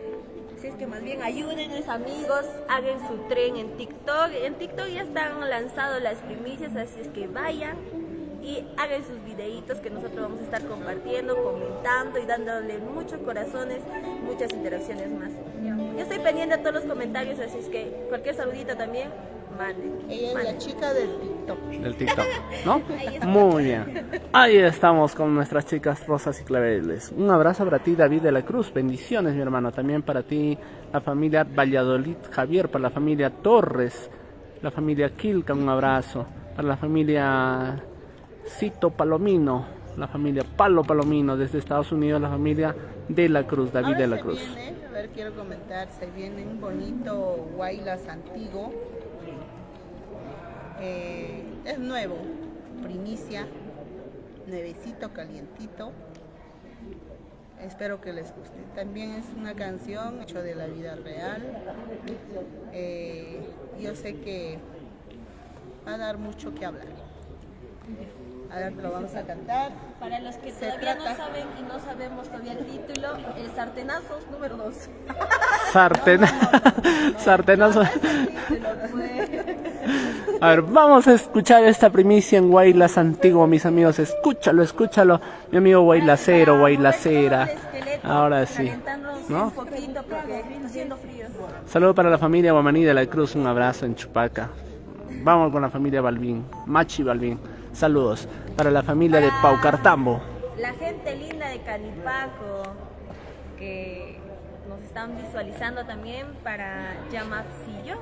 Así es que más bien ayuden a sus amigos, hagan su tren en TikTok. En TikTok ya están lanzadas las primicias, así es que vayan y hagan sus videitos que nosotros vamos a estar compartiendo, comentando y dándole muchos corazones, muchas interacciones más. Yo estoy pendiente a todos los comentarios, así es que cualquier saludito también, manden. Ella es la chica del TikTok. Del TikTok, ¿no? Muy bien. Ahí estamos con nuestras chicas rosas y claveles. Un abrazo para ti, David de la Cruz. Bendiciones, mi hermano. También para ti, la familia Valladolid Javier, para la familia Torres, la familia Quilca, un abrazo. Para la familia Cito Palomino, la familia Palo Palomino, desde Estados Unidos, la familia de la Cruz, David Ahora de la se Cruz. viene, a ver, quiero comentar, se viene un bonito Guaylas antiguo. Es nuevo, primicia, nuevecito, calientito. Espero que les guste. También es una canción hecha de la vida real. Yo sé que va a dar mucho que hablar. A ver, lo vamos a cantar. Para los que Se todavía trata- no saben y no sabemos todavía el título, el Sartenazos número 2. Sartenazo. A ver, vamos a escuchar esta primicia en Guaylas antiguo, mis amigos. Escúchalo. Mi amigo Guaylacero, Guaylacera. Ahora sí, ¿no? Un poquito porque está haciendo frío. Saludo para la familia Guamaní de la Cruz, un abrazo en Chupaca. Vamos con la familia Balbín, Machi Balbín. Saludos para la familia de Paucartambo. La gente linda de Canipaco que nos están visualizando también para Yamaxillón.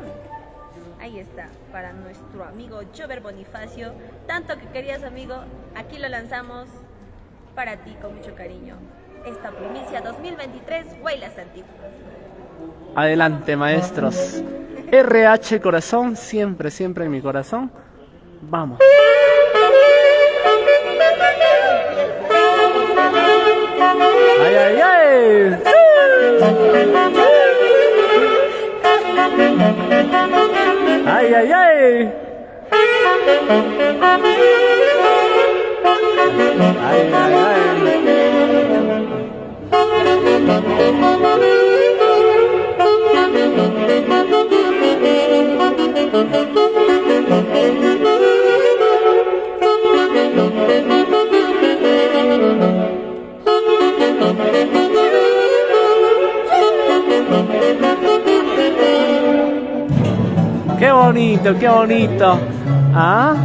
Ahí está, para nuestro amigo Jover Bonifacio. Tanto que querías, amigo, aquí lo lanzamos para ti con mucho cariño. Esta primicia 2023, Guaylas Antiguo. Adelante, maestros. RH Corazón, siempre en mi corazón. Vamos. ¡Ay, ay, ay! ¡Ay, ay, ay! ¡Ay, ay, ay! Qué bonito, qué bonito. ¿Ah?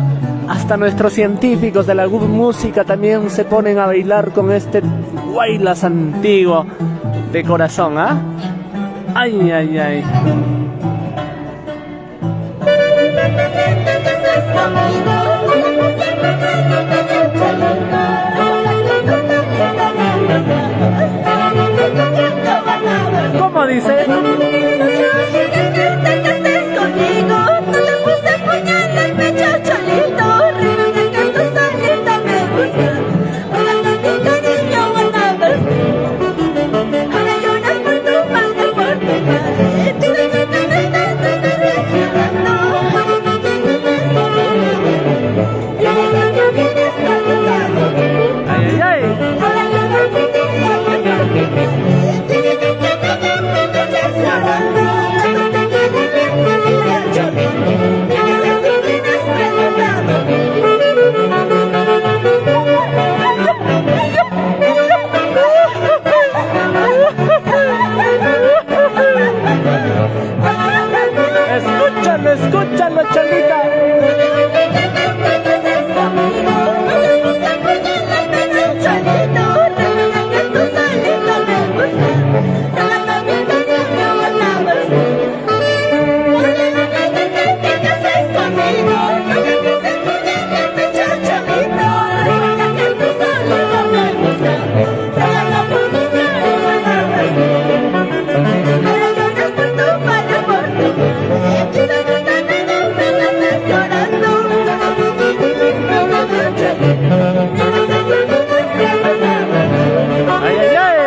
Hasta nuestros científicos de la música también se ponen a bailar con este guaylas antiguo de corazón, ¿ah? Ay, ay, ay. ¿Cómo dice? Ay, ay, escúchalo, escúchalo, Cholita. Ay, ay, ay.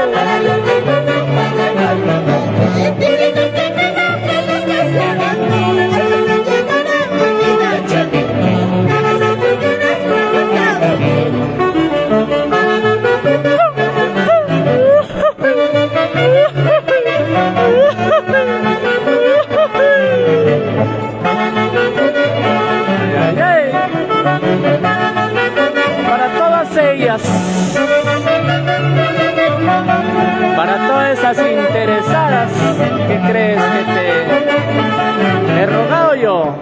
Ay, ay. Para todas ellas, para todas esas interesadas que crees que te he rogado yo.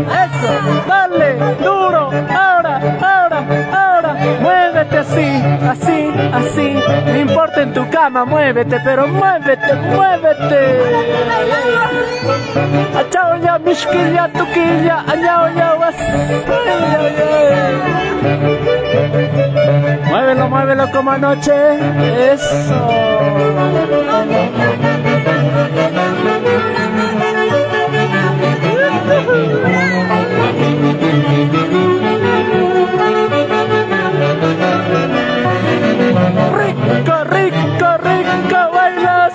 Eso, dale, duro, ahora, ahora, ahora, muévete así, así, así, no importa en tu cama, muévete, pero muévete, muévete. Achao ya, mishquilla, tuquilla, añao ya, muévelo, muévelo como anoche, eso. Rico, rico, rico, bailas.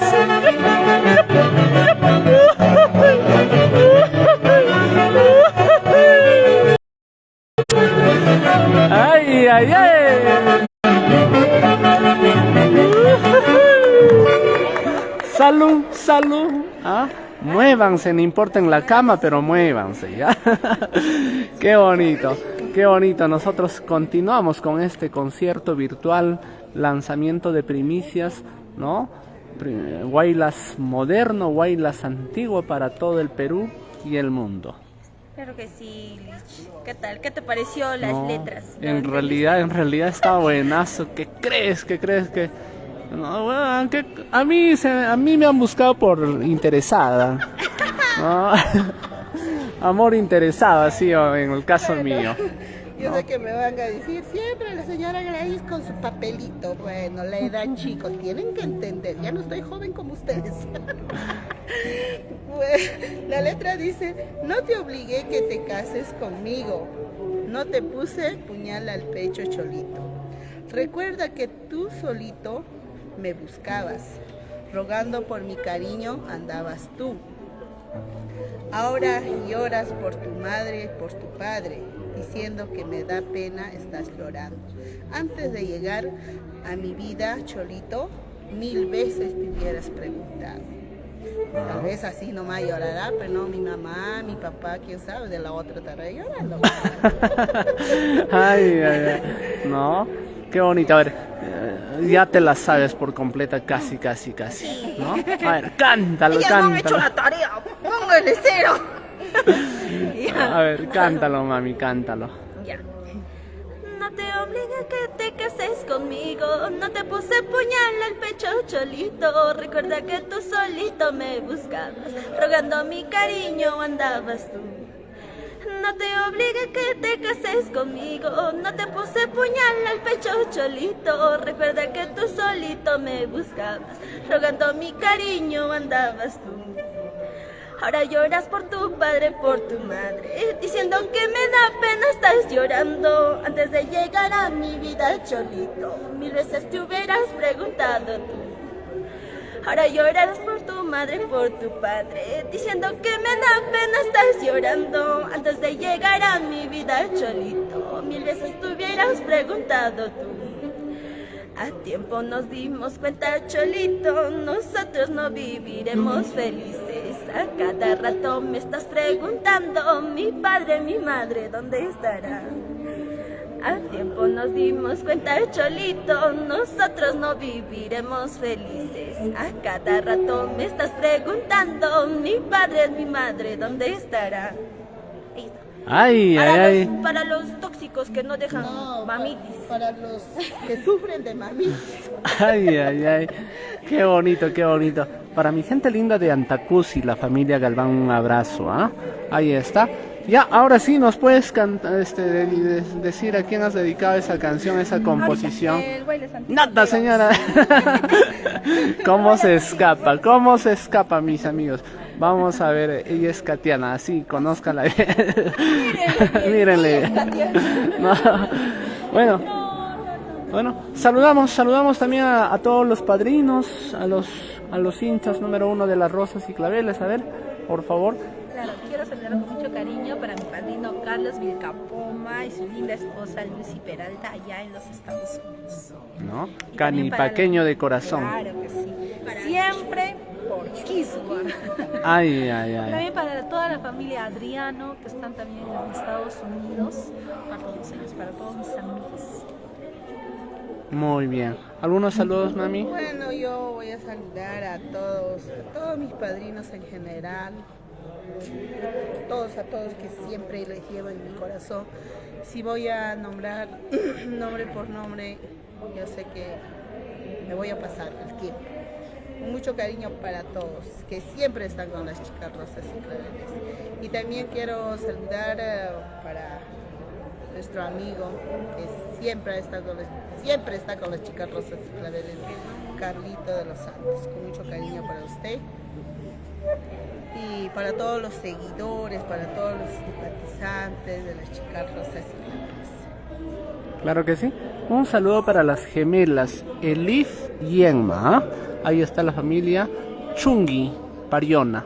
Ay, ay, ay. Salud, salud. ¿Ah? Muévanse, no importa en la cama, pero muévanse, ¿ya? Qué bonito, qué bonito. Nosotros continuamos con este concierto virtual, lanzamiento de primicias, ¿no? Guaylas moderno, guaylas antiguo para todo el Perú y el mundo. Claro que sí, Lich. ¿Qué tal? ¿Qué te pareció las No, letras? en realidad está buenazo. ¿Qué crees? ¿Qué crees que...? No, bueno, que a mí me han buscado por interesada, ¿no? Amor interesado, así en el caso mío. Yo sé que me van a decir siempre la señora Gladys con su papelito. Bueno, la edad, chicos, tienen que entender. Ya no estoy joven como ustedes. Bueno, la letra dice: no te obligué que te cases conmigo. No te puse puñal al pecho, Cholito. Recuerda que tú solito me buscabas, rogando por mi cariño andabas tú. Ahora lloras por tu madre, por tu padre, diciendo que me da pena, estás llorando. Antes de llegar a mi vida, Cholito, 1000 veces te hubieras preguntado. Tal vez así nomás llorará, pero no mi mamá, mi papá, quién sabe, de la otra estará llorando. Ay, ay, ay. No, qué bonito. A ver, ya te la sabes por completa, casi, ¿no? A ver, cántalo, Ella no me ha hecho cántalo. la tarea, póngale 0. A ver, cántalo, mami, cántalo. Ya. No te obligue a que te cases conmigo, no te puse puñal al pecho cholito, recuerda que tú solito me buscabas, rogando mi cariño andabas tú. No te obligue a que te cases conmigo, no te puse puñal al pecho cholito, recuerda que tú solito me buscabas, rogando mi cariño andabas tú. Ahora lloras por tu padre, por tu madre, diciendo que me da pena, estás llorando. Antes de llegar a mi vida, cholito, 1000 veces te hubieras preguntado tú. Ahora lloras por tu madre, por tu padre, diciendo que me da pena, estás llorando. Antes de llegar a mi vida, cholito, 1000 veces te hubieras preguntado tú. A tiempo nos dimos cuenta, cholito, nosotros no viviremos felices. A cada rato me estás preguntando, mi padre, mi madre, ¿dónde estará? A tiempo nos dimos cuenta, cholito, nosotros no viviremos felices. A cada rato me estás preguntando, mi padre, mi madre, ¿dónde estará? Ahí está. Ay, ay, ay. Para los tóxicos que no dejan mamitis. Para los que sufren de mamitis. Ay, ay, ay. Qué bonito, qué bonito. Para mi gente linda de Antacusi, la familia Galván, un abrazo, ¿ah? Ahí está. Ya, ahora sí, ¿nos puedes decir a quién has dedicado esa canción, esa composición? El baile Santiago. Nada, señora. ¿Cómo se escapa, mis amigos? Vamos a ver, ella es Katiana, así, conózcala. Mírenle. No. Bueno, saludamos también a todos los padrinos, a los hinchas número 1 de las Rosas y Claveles. A ver, por favor. Claro, quiero saludar con mucho cariño para mi padrino Carlos Vilcapoma y su linda esposa Lucy Peralta allá en los Estados Unidos. ¿No? Y también Canipaqueño de corazón. Claro que sí. Siempre por Quisua. Ay, ay, ay. También para toda la familia Adriano, que están también en Estados Unidos. Para todos ellos, para todos mis amigos. Muy bien. ¿Algunos saludos, mami? Bueno, yo voy a saludar a todos mis padrinos en general, a todos que siempre les llevo en mi corazón. Si voy a nombrar nombre por nombre, yo sé que me voy a pasar el tiempo. Con mucho cariño para todos, que siempre están con las chicas Rosas y Claveles. Y también quiero saludar para nuestro amigo que siempre está con las chicas Rosas y Claveles, Carlito de los Santos. Con mucho cariño para usted y para todos los seguidores, para todos los simpatizantes de las chicas Rosas y Claveles. Claro que sí. Un saludo para las gemelas Elif y Enma. Ahí está la familia Chungui Pariona.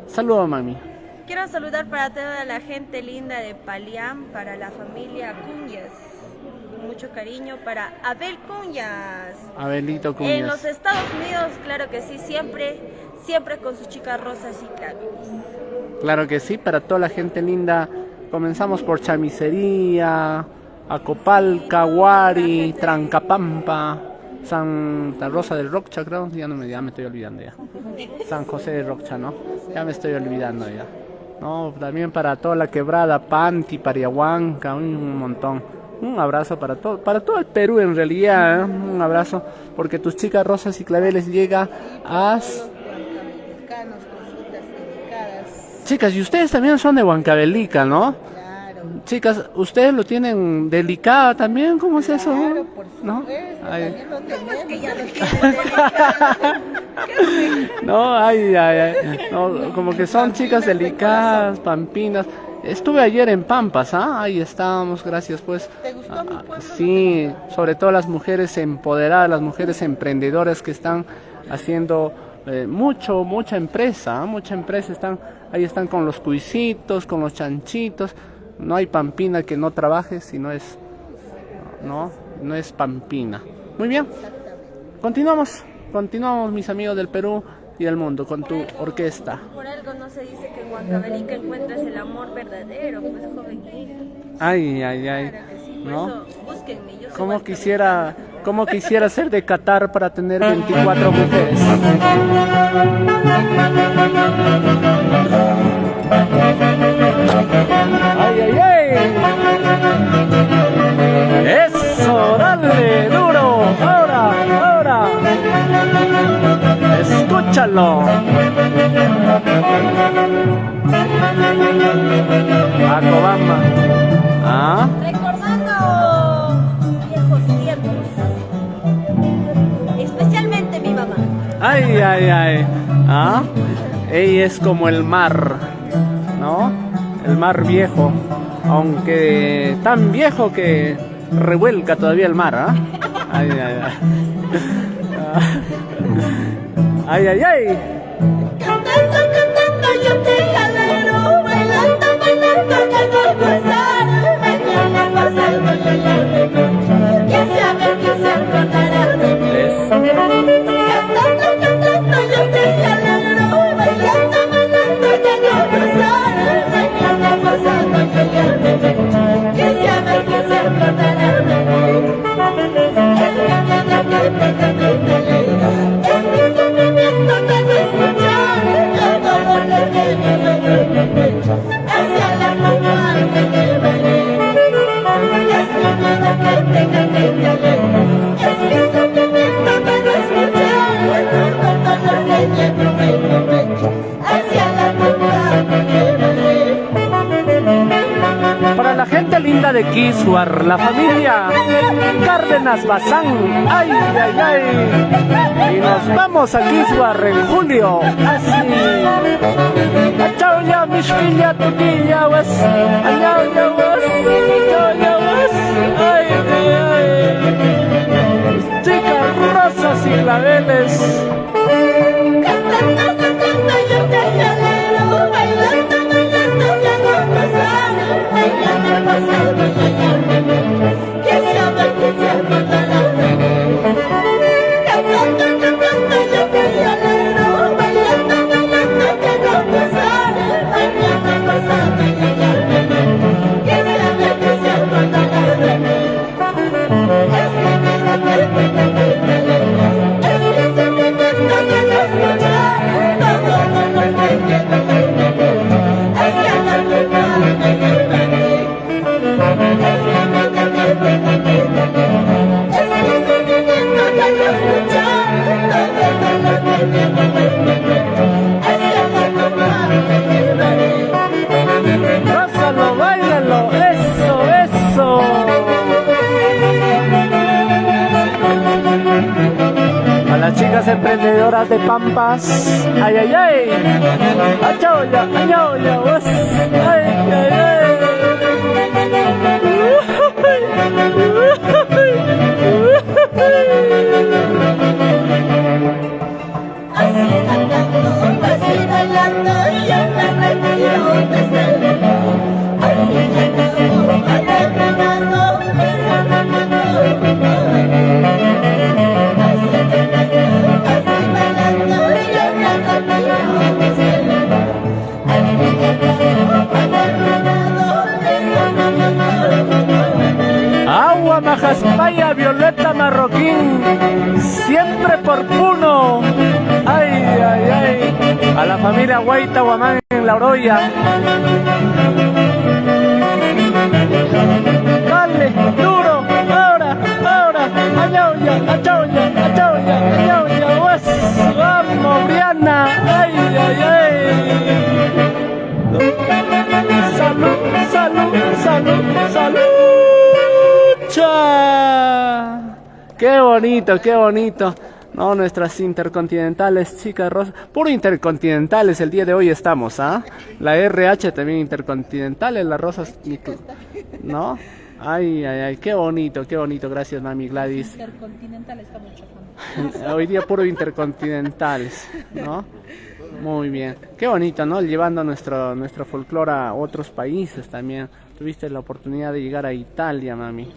Saludo, mami. Quiero saludar para toda la gente linda de Palián, para la familia Cuñas. Con mucho cariño para Abel Cuñas. Abelito En los Cuñas. Estados Unidos, claro que sí, siempre con sus chicas Rosas y Claveles. Claro que sí, para toda la gente linda. Comenzamos por Chamicería, Acopalca, Guari, Trancapampa, Santa Rosa del Rocha, creo. Ya me estoy olvidando ya. San José de Rocha, ¿no? Ya me estoy olvidando ya. No, también para toda la quebrada, Panti, Pariahuanca, un montón. Un abrazo para todo el Perú en realidad, ¿eh? Un abrazo, porque tus chicas Rosas y Claveles llega a... Huancavelicanos, cositas dedicadas. Chicas, y ustedes también son de Huancavelica, ¿no? Claro. Chicas, ¿ustedes lo tienen delicada también? ¿Cómo es eso? Claro, por ¿No? supuesto, Ay. también lo tenemos. Que ya lo tienen. No, ay. No, como que son chicas delicadas, pampinas. Estuve ayer en Pampas, ¿ah? Ahí estábamos, gracias pues. ¿Te gustó mi pueblo? Sí, sobre todo las mujeres empoderadas, las mujeres emprendedoras que están haciendo mucha empresa, ¿ah? Mucha empresa, ahí están con los cuisitos, con los chanchitos. No hay pampina que no trabaje si no es, no es pampina. Muy bien, continuamos. continuamos, mis amigos del Perú y del mundo, con tu orquesta. Por algo no se dice que en Huancavelica encuentres el amor verdadero, pues jovencito. Ay, ay, ay. Claro que sí, por ¿No? eso búsquenme. Yo soy Cómo quisiera ser de Qatar para tener 24 mujeres. Ay, ay, ay. Eso, dale, duro. Ahora. Escúchalo. Barack Obama. ¿Ah? recordando viejos tiempos, especialmente mi mamá. Ay, ay, ay. ¿Ah? Ella es como el mar, ¿no? El mar viejo, aunque tan viejo que revuelca todavía el mar, ¿ah? Ay, ay, ay. Ay, ay, ay. Cantando, cantando, yo te jalero, bailando, bailando, te hago gozar. Mañana pasado yo ya de noche, quién sabe quién se acordará de mí. Cantando, cantando, yo te jalero, bailando, bailando, te hago gozar. Mañana pasado yo ya de noche, quién sabe quién se acordará de mí. Es mi vida que te cante y te alegra, es mi sufrimiento que no escuchar. Yo todo lo que vivo en mi pecho, hacia la tumba te llevaré. Es mi vida que te cante y te alegra, es mi sufrimiento que no escuchar. Yo todo lo que llevo en mi pecho, hacia la tumba te llevaré. Para la gente linda de Quishuar, la familia Cárdenas Bazán, ay, ay, ay. Y nos vamos a Quishuar en julio, así. Chao ya, mishkilla, tuquilla, was. Añao ya, was. Chao ya, was. Ay, ay, ay. Chicas rosas y claveles. Cantando, cantando, yo te jalero, bailando, bailando, te hago gozar. Mañana pasado yo ya me voy, quién sabe quién se acordará de mí. Cantando, cantando, yo te jalero, bailando, bailando, te hago gozar. Mañana pasado yo ya me voy, quién sabe quién se acordará de mí. Es mi vida que te canta y te alegra, es mi sentimiento que no escuchar. Todo lo que llevo en mi pecho, hacia la tumba te llevaré. Es mi vida que te canta y te alegra, es mi sentimiento que no escuchar. Todo lo que llevo en mi pecho, hacia la tumba te llevaré. Gózalo, báilalo, eso, eso. A las chicas emprendedoras de Pampas, ay, ay, ay. Achoya, añoya, vos. Ay, ay, ay. Así cantando, así bailando, yo me retiro desde el reloj. Al fin y al cabo, ha terminado mi sufrimiento. Así cantando, así bailando, yo me retiro desde el reloj. Al fin y al cabo, ha terminado mi sufrimiento. Agua Majaspaya, Violeta Marroquín, siempre por Puno. Ay, ay, ay. A la familia Guaita Guamán en La Oroya. Dale, duro, ahora, añauya, añauya, añauya, añauya, pues. Vamos, Briana. Ay, ay, ay. Salud, salud, salud, salud. Cha. Qué bonito, qué bonito. No, nuestras intercontinentales, chicas rosas. Puro intercontinentales el día de hoy estamos, ¿ah? La RH también intercontinentales, las rosas. ¿No? Ay, ay, ay, qué bonito, gracias mami Gladys. Intercontinental estamos chocando. Hoy día puro intercontinentales, ¿no? Muy bien. Qué bonito, ¿no? Llevando nuestro folclore a otros países también. Tuviste la oportunidad de llegar a Italia, mami.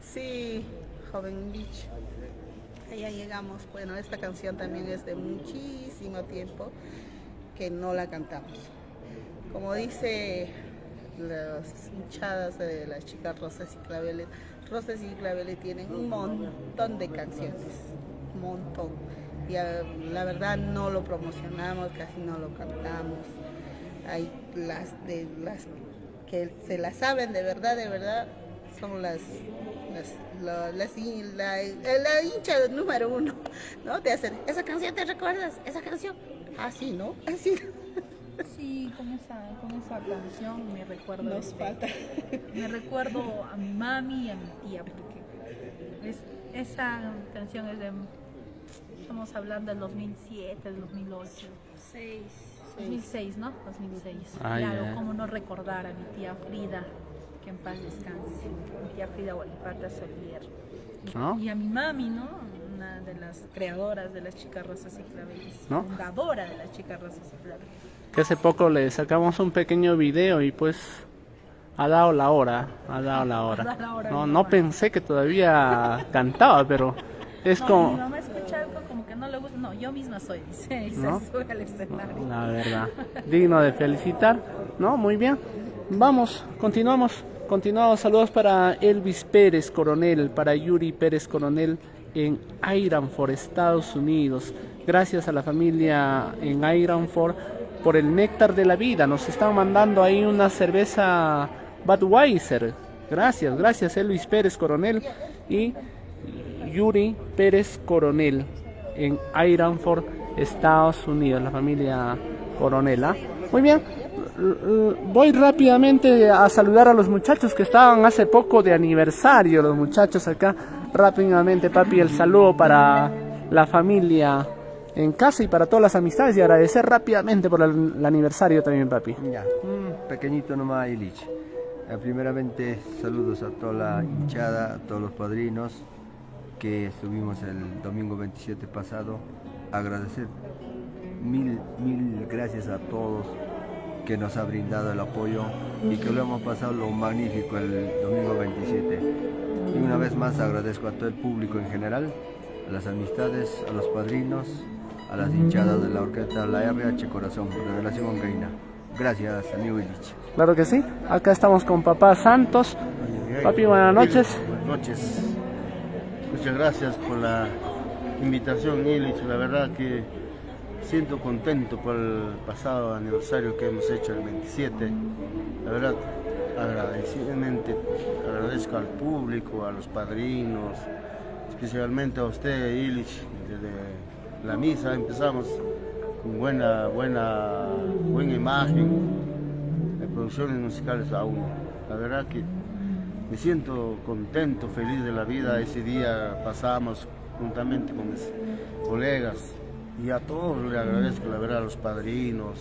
Sí, joven bicho. Ya llegamos. Bueno, esta canción también es de muchísimo tiempo que no la cantamos. Como dice las hinchadas de las chicas Rosas y Claveles tienen un montón de canciones, un montón. Y la verdad no lo promocionamos, casi no lo cantamos. Hay las que se las saben de verdad, son la hincha número uno, ¿no? Te hacen, ¿esa canción te recuerdas? ¿Esa canción? Así, ¿no? Así. Sí, con esa canción me recuerdo. Nos falta. Me recuerdo a mi mami y a mi tía, porque esa canción es de. Estamos hablando del 2007, del 2008. 2006, ¿no? 2006. Ay, claro, ay. cómo no recordar a mi tía Frida, que en paz descanse. Mi tía Frida Gualipata Solier. ¿No? Y a mi mami, ¿no? Una de las creadoras de las Chicas Rosas y Claveles. ¿No? Fundadora de las Chicas Rosas y Claveles. Que hace poco le sacamos un pequeño video y pues ha dado la hora, Ha dado la hora, No, mi no mamá. pensé que todavía cantaba, pero es No, como... mi mamá escucha algo como que no le gusta. No, yo misma soy, dice, y ¿No? se sube al escenario. La verdad, digno de felicitar, ¿no? Muy bien. Vamos, continuamos. Saludos para Elvis Pérez Coronel, para Yuri Pérez Coronel en Ironford, Estados Unidos. Gracias a la familia en Ironford por el néctar de la vida. Nos están mandando ahí una cerveza Budweiser. Gracias Elvis Pérez Coronel y Yuri Pérez Coronel en Ironford, Estados Unidos, la familia Coronel. ¿Ah? Muy bien, voy rápidamente a saludar a los muchachos que estaban hace poco de aniversario, los muchachos acá. Rápidamente, papi, el saludo para la familia en casa y para todas las amistades, y agradecer rápidamente por el aniversario también, papi. Ya, pequeñito nomás, Illich. Primeramente, saludos a toda la hinchada, a todos los padrinos que estuvimos el domingo 27 pasado. Agradecer mil gracias a todos que nos ha brindado el apoyo y que lo hemos pasado lo magnífico el domingo 27. Y una vez más agradezco a todo el público en general, a las amistades, a los padrinos, a las hinchadas de la orquesta La RH Corazón, Revelación Huancaína. Gracias, amigo Illich. Claro que sí, acá estamos con papá Santos. Papi, buenas noches. Buenas noches. Muchas gracias por la invitación, Illich. La verdad que siento contento por el pasado aniversario que hemos hecho el 27. La verdad, agradecidamente agradezco al público, a los padrinos, especialmente a usted, Illich. Desde la misa empezamos con buena imagen, de producciones musicales aún. La verdad que me siento contento, feliz de la vida. Ese día pasamos juntamente con mis colegas y a todos le agradezco, la verdad, a los padrinos,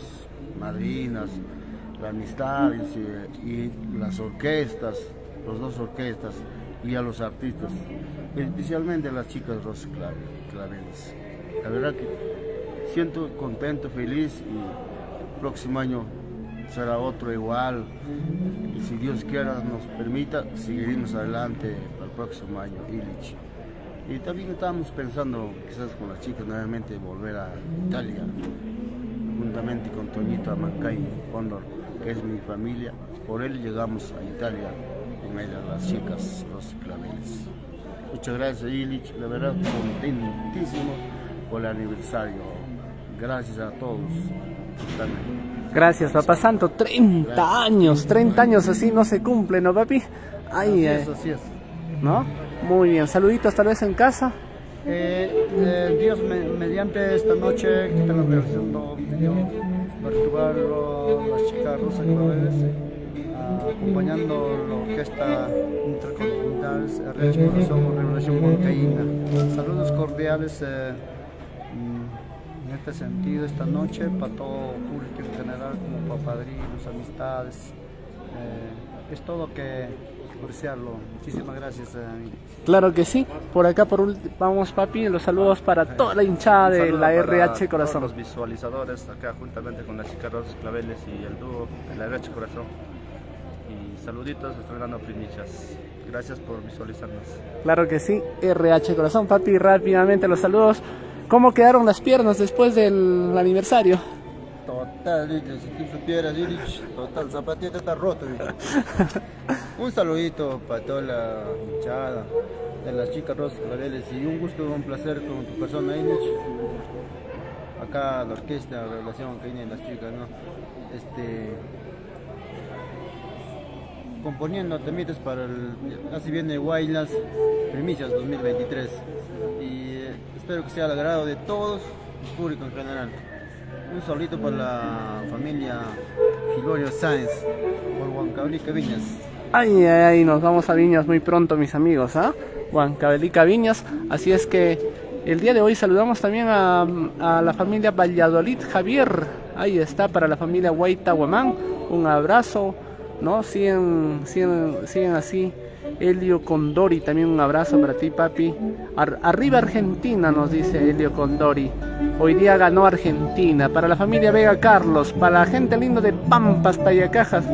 madrinas, la amistad y las orquestas, las dos orquestas y a los artistas, especialmente a las chicas Rosas Claveles. La verdad que siento contento, feliz, y el próximo año será otro igual, y si Dios quiera nos permita, seguiremos adelante para el próximo año, Illich. Y también estamos pensando, quizás con las chicas, nuevamente volver a Italia, juntamente con Toñito Amancay Cóndor, que es mi familia. Por él llegamos a Italia con ella, las chicas, los Claveles. Muchas gracias, Illich, la verdad, contentísimo por el aniversario. Gracias a todos. Gracias, papá Santo. 30 años así no se cumple, ¿no, papi? Ay, Así es. ¿no? Muy bien, saluditos tal vez en casa. Dios mediante esta noche que estamos realizando un video virtual, las chicas Rosas Claveles, acompañando la orquesta intercontinental RH Corazón, Revelación Huancaína. Saludos cordiales en este sentido esta noche para todo público en general, como para padrinos, amistades. Es todo que apreciarlo. Muchísimas gracias. Claro que sí. Por acá vamos, papi, los saludos para toda la hinchada de la RH Corazón. Todos los visualizadores acá juntamente con las chicas Rosas Claveles y el dúo de la RH Corazón. Y Saluditos de Fernando Primichas. Gracias por visualizarnos. Claro que sí, RH Corazón. Papi, rápidamente los saludos. ¿Cómo quedaron las piernas después del aniversario? Total, si tú supieras, total, zapatito está roto. Un saludito para toda la hinchada de las chicas Rosas Claveles y un gusto, un placer con tu persona, Ilich. Acá la orquesta, la relación que viene de las chicas, ¿no? Componiendo temitas para así viene Guaylas Primicias 2023 y espero que sea al agrado de todos, el público en general. Un saludito para la familia Gilorio Sáenz por Huancavelica Viñas. Ay, ay, ay, nos vamos a Viñas muy pronto, mis amigos, ¿ah? Huancavelica Viñas, así es que el día de hoy saludamos también a la familia Valladolid Javier, ahí está, para la familia Guaita Huamán, un abrazo, ¿no? Siguen así. Elio Condori, también un abrazo para ti, papi. Arriba Argentina, nos dice Elio Condori. Hoy día ganó Argentina. Para la familia Vega Carlos, para la gente linda de Pampas, Tayacajas.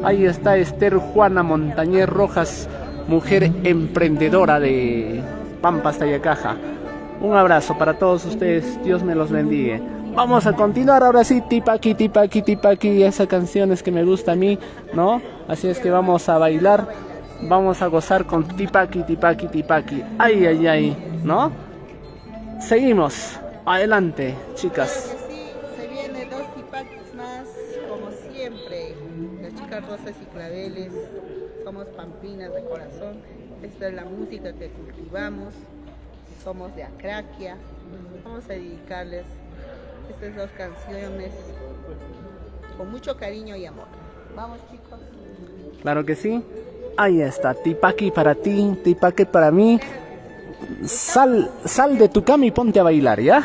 Ahí está Esther Juana Montañez Rojas, mujer emprendedora de Pampas, Tayacaja. Un abrazo para todos ustedes, Dios me los bendiga. Vamos a continuar ahora sí, tipaki, tipaki, tipaki. Esa canción es que me gusta a mí, ¿no? Así es que vamos a bailar. Vamos a gozar con tipaki, tipaki, tipaki. Ay, ay, ay, ¿no? Seguimos. Adelante, chicas. Claro que sí, se viene 2 tipakis más, como siempre. Las chicas Rosas y Claveles, somos pampinas de corazón. Esta es la música que cultivamos. Somos de Acraquia. Vamos a dedicarles estas 2 canciones con mucho cariño y amor. Vamos, chicos. Claro que sí. Ahí está, tipaki para ti, tipaki para mí. Sal de tu cama y ponte a bailar, ¿ya?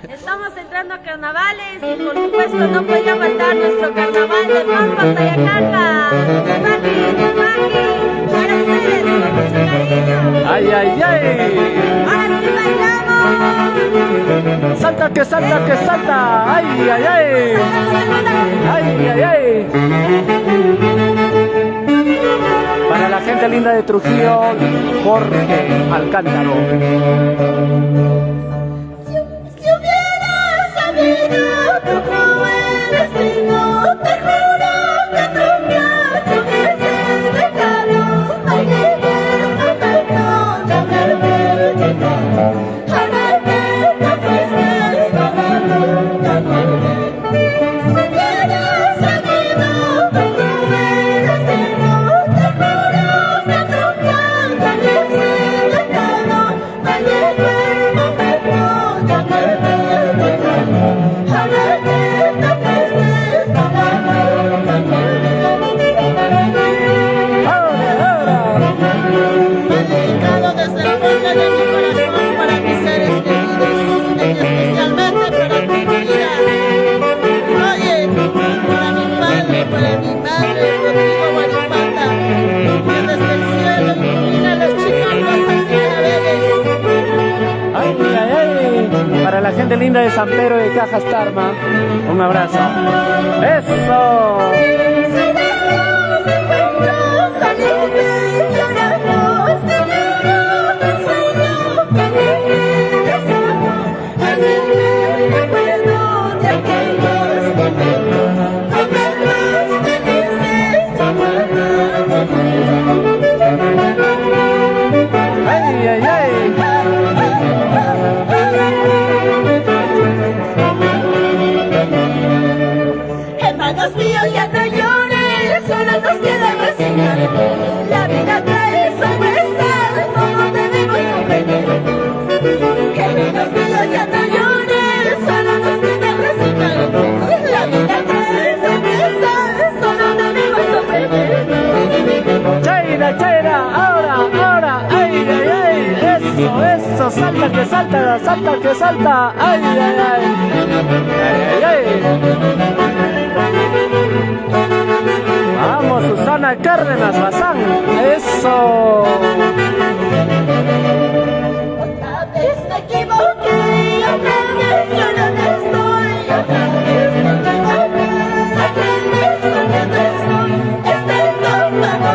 Estamos entrando a carnavales y por supuesto no podía faltar nuestro carnaval de Pampas, Tayacaja. Tipaki, tipaki, para ustedes, con mucho cariño. Ay, ay, ay. Ahora sí bailamos. Salta, que salta, que salta. Ay, ay, ay. Ay, ay, ay. Para la gente linda de Trujillo, Jorge Alcántaro. Si hubieras sabido tu cruel destino, te juro que nunca te hubiese dejado. Ay, llegué el momento de haberme dejado. Ahora que te fuiste, para nunca volver. Si hubieras sabido tu cruel destino, te juro que nunca te hubiese dejado. Ay, llegó el momento de haberme dejado. Ahora que te fuiste, para nunca volver. Dedicado desde el fondo de mi corazón para mis seres queridos, especialmente para tu vida. Oye, para mi padre, para mi madre, Rodrigo Guaripata, que desde el cielo ilumina las chicas Rosas y Claveles. Ay, ay, ay. Para la gente linda de San Pedro de Cajas Tarma, un abrazo. ¡Eso! Ay, ay, ay. Hermanos míos, ya no lloren, solo nos queda resignar. La vida trae sorpresas, todos debemos comprender. Hermanos míos, ya no lloren, solo nos queda resignar. La vida trae sorpresas, solo debemos comprender. Chaira, chaira, ahora, ay, ay, ay. Eso, salta que salta, salta que salta. Ay, ay, ay. Ay, ay, ay. Vamos, Susana Cárdenas Bazán. Eso. Otra vez me equivoqué, otra vez yo no estoy. Otra vez me equivoqué, otra vez yo no estoy. Este tonto no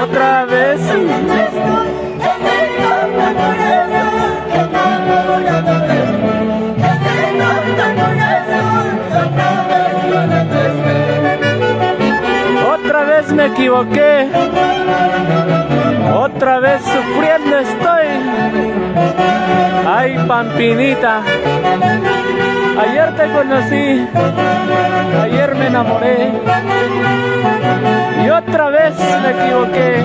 Otra vez. Otra vez me equivoqué. Otra vez sufriendo estoy. Ay, Pampinita. Ayer te conocí. Ayer me enamoré. Y otra vez me equivoqué.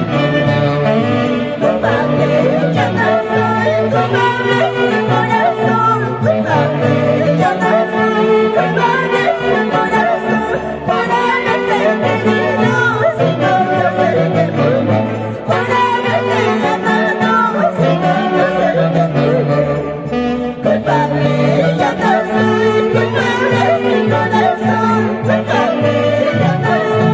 Culpable, yo no soy culpable, mi corazón. Culpable, yo no soy culpable, mi corazón. Por haberte querido sin conocerte muy. Por haberte amado sin conocerte muy. Culpable, yo no soy culpable, mi corazón. Culpable, yo no soy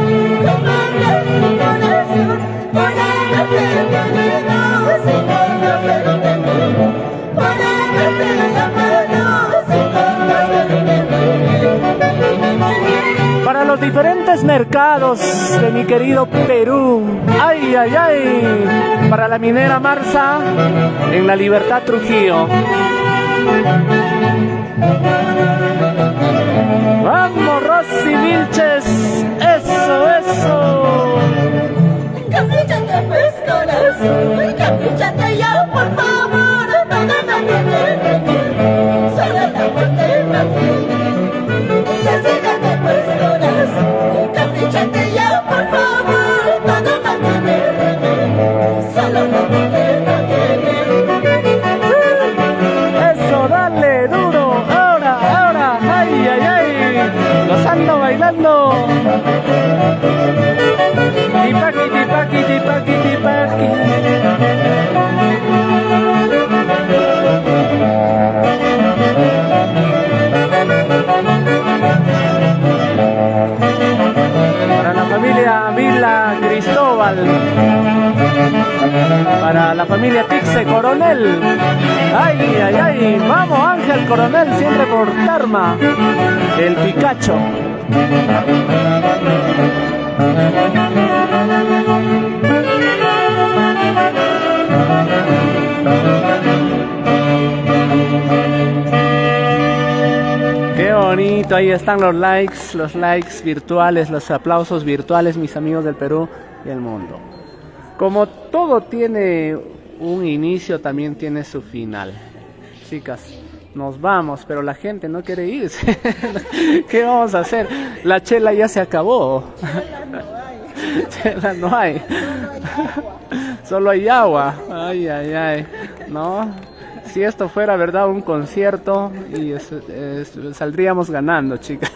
culpable, mi corazón. Por haberte querido sin conocerte muy. Por haberte amado sin conocerte muy. Para los diferentes mercados de mi querido Perú. Ay, ay, ay. Para la minera Marza en la Libertad Trujillo. Vamos, Rosy Vilches. Eso, eso. Caprichate pues corazón, caprichate ya por favor, todo no tiene remedio, solo la muerte no tiene. Decídete pues corazón, caprichate ya por favor, todo no tiene remedio, solo la muerte no tiene. Eso, dale, duro. Ahora, ay, ay, ay. Gozando, bailando. Tipaki, tipaki, tipaki, tipaki. Para la familia Vila Cristóbal. Para la familia Tixe Coronel. Ay, ay, ay. Vamos, Ángel Coronel, siempre por Tarma. El Picacho. Qué bonito, ahí están los likes virtuales, los aplausos virtuales, mis amigos del Perú y el mundo. Como todo tiene un inicio, también tiene su final. Chicas, nos vamos, pero la gente no quiere irse. ¿Qué vamos a hacer? La chela ya se acabó. Chela no hay. Solo hay agua. Ay, ay, ay. ¿No? Si esto fuera, verdad, un concierto y saldríamos ganando, chicas.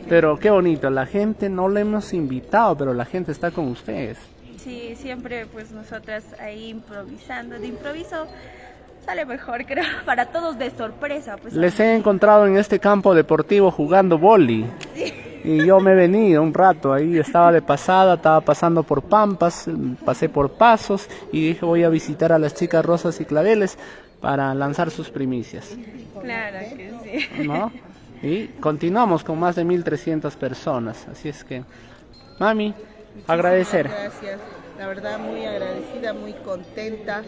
Pero qué bonito, la gente no la hemos invitado, pero la gente está con ustedes. Sí, siempre pues nosotras ahí improvisando, de improviso sale mejor, creo, para todos de sorpresa. Pues, Les he encontrado en este campo deportivo jugando vóley. sí. Y yo me he venido un rato, ahí estaba de pasada, estaba pasando por Pampas, pasé por Pasos y dije voy a visitar a las chicas Rosas y Claveles para lanzar sus primicias. Claro que sí. ¿No? Y continuamos con más de 1.300 personas, así es que, mami, agradecer. Gracias, la verdad muy agradecida, muy contenta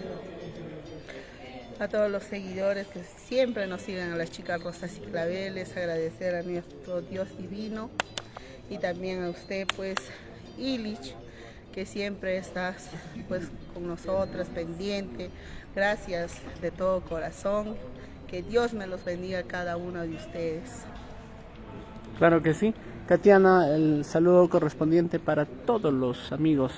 a todos los seguidores que siempre nos siguen, a las chicas Rosas y Claveles, agradecer a nuestro Dios divino y también a usted pues Illich, que siempre estás pues con nosotras pendiente. Gracias de todo corazón, que Dios me los bendiga a cada uno de ustedes. Claro que sí. Katiana, el saludo correspondiente para todos los amigos.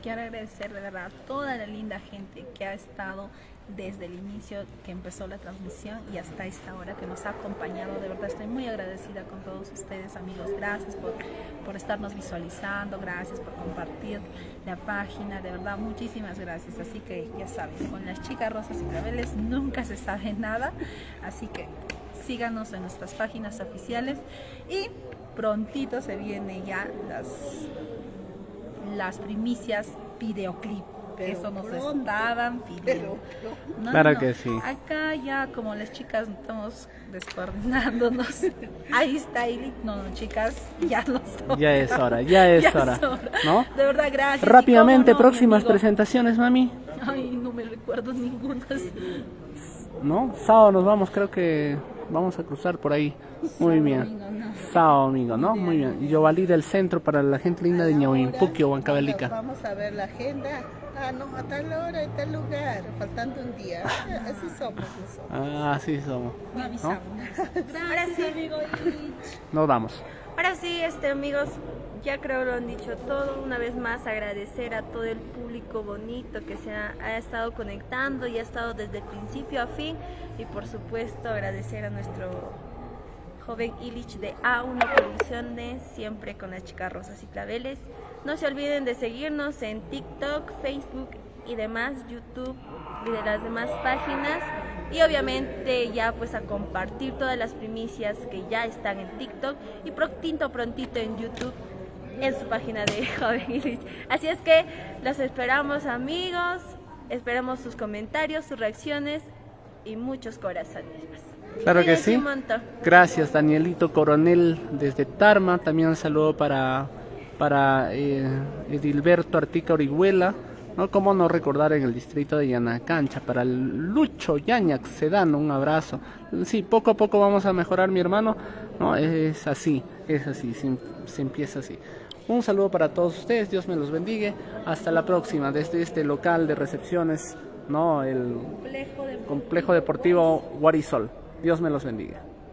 Quiero agradecer de verdad a toda la linda gente que ha estado desde el inicio que empezó la transmisión y hasta esta hora que nos ha acompañado. De verdad estoy muy agradecida con todos ustedes, amigos. Gracias por estarnos visualizando, gracias por compartir la página, de verdad muchísimas gracias. Así que ya saben, con las chicas Rosas y Claveles nunca se sabe nada, así que síganos en nuestras páginas oficiales y prontito se vienen ya las primicias videoclip. pero eso nos pronto, estaban pidiendo. No, Claro que sí. Acá ya como las chicas estamos descoordinándonos. Ahí está Ili. No, chicas, ya nos toca. Ya es hora, ya es Ya hora, es hora. ¿no? De verdad, gracias. Rápidamente, Y cómo no, mi próximas amigo. presentaciones, mami, Ay, no me recuerdo ninguna. ¿no? Sábado nos vamos, creo que vamos a cruzar por ahí. Muy bien. Sábado, amigo, ¿no? Muy bien. Y yo valí del centro para la gente linda de Ñauimpuqui o Huancavelica. Vamos a ver la agenda. Ah, no, a tal hora, en tal lugar, faltando un día. Así somos nosotros. Ah, así somos. ¿No? Ahora sí, Nos vamos. ahora sí, amigos, ya creo lo han dicho todo. Una vez más agradecer a todo el público bonito que se ha estado conectando y ha estado desde principio a fin. Y por supuesto agradecer a nuestro joven Illich de A1 Producciones, siempre con las chicas rosas y claveles. No se olviden de seguirnos en TikTok, Facebook y demás, YouTube y de las demás páginas. Y obviamente ya pues a compartir todas las primicias que ya están en TikTok y prontito en YouTube en su página de Joven Illich. Así es que los esperamos, amigos, esperamos sus comentarios, sus reacciones y muchos corazones más. Claro que Cuídense sí. un montón. Gracias, Danielito Coronel desde Tarma. También un saludo para Edilberto Artica Orihuela. ¿No? Cómo no recordar en el distrito de Yanacancha. Para el Lucho Yañac Sedano, un abrazo. Sí, poco a poco vamos a mejorar, mi hermano. No, es así, se empieza así. Un saludo para todos ustedes, Dios me los bendiga. Hasta la próxima, desde este local de recepciones, ¿no? El Complejo Deportivo Guarisol. Dios me los bendiga.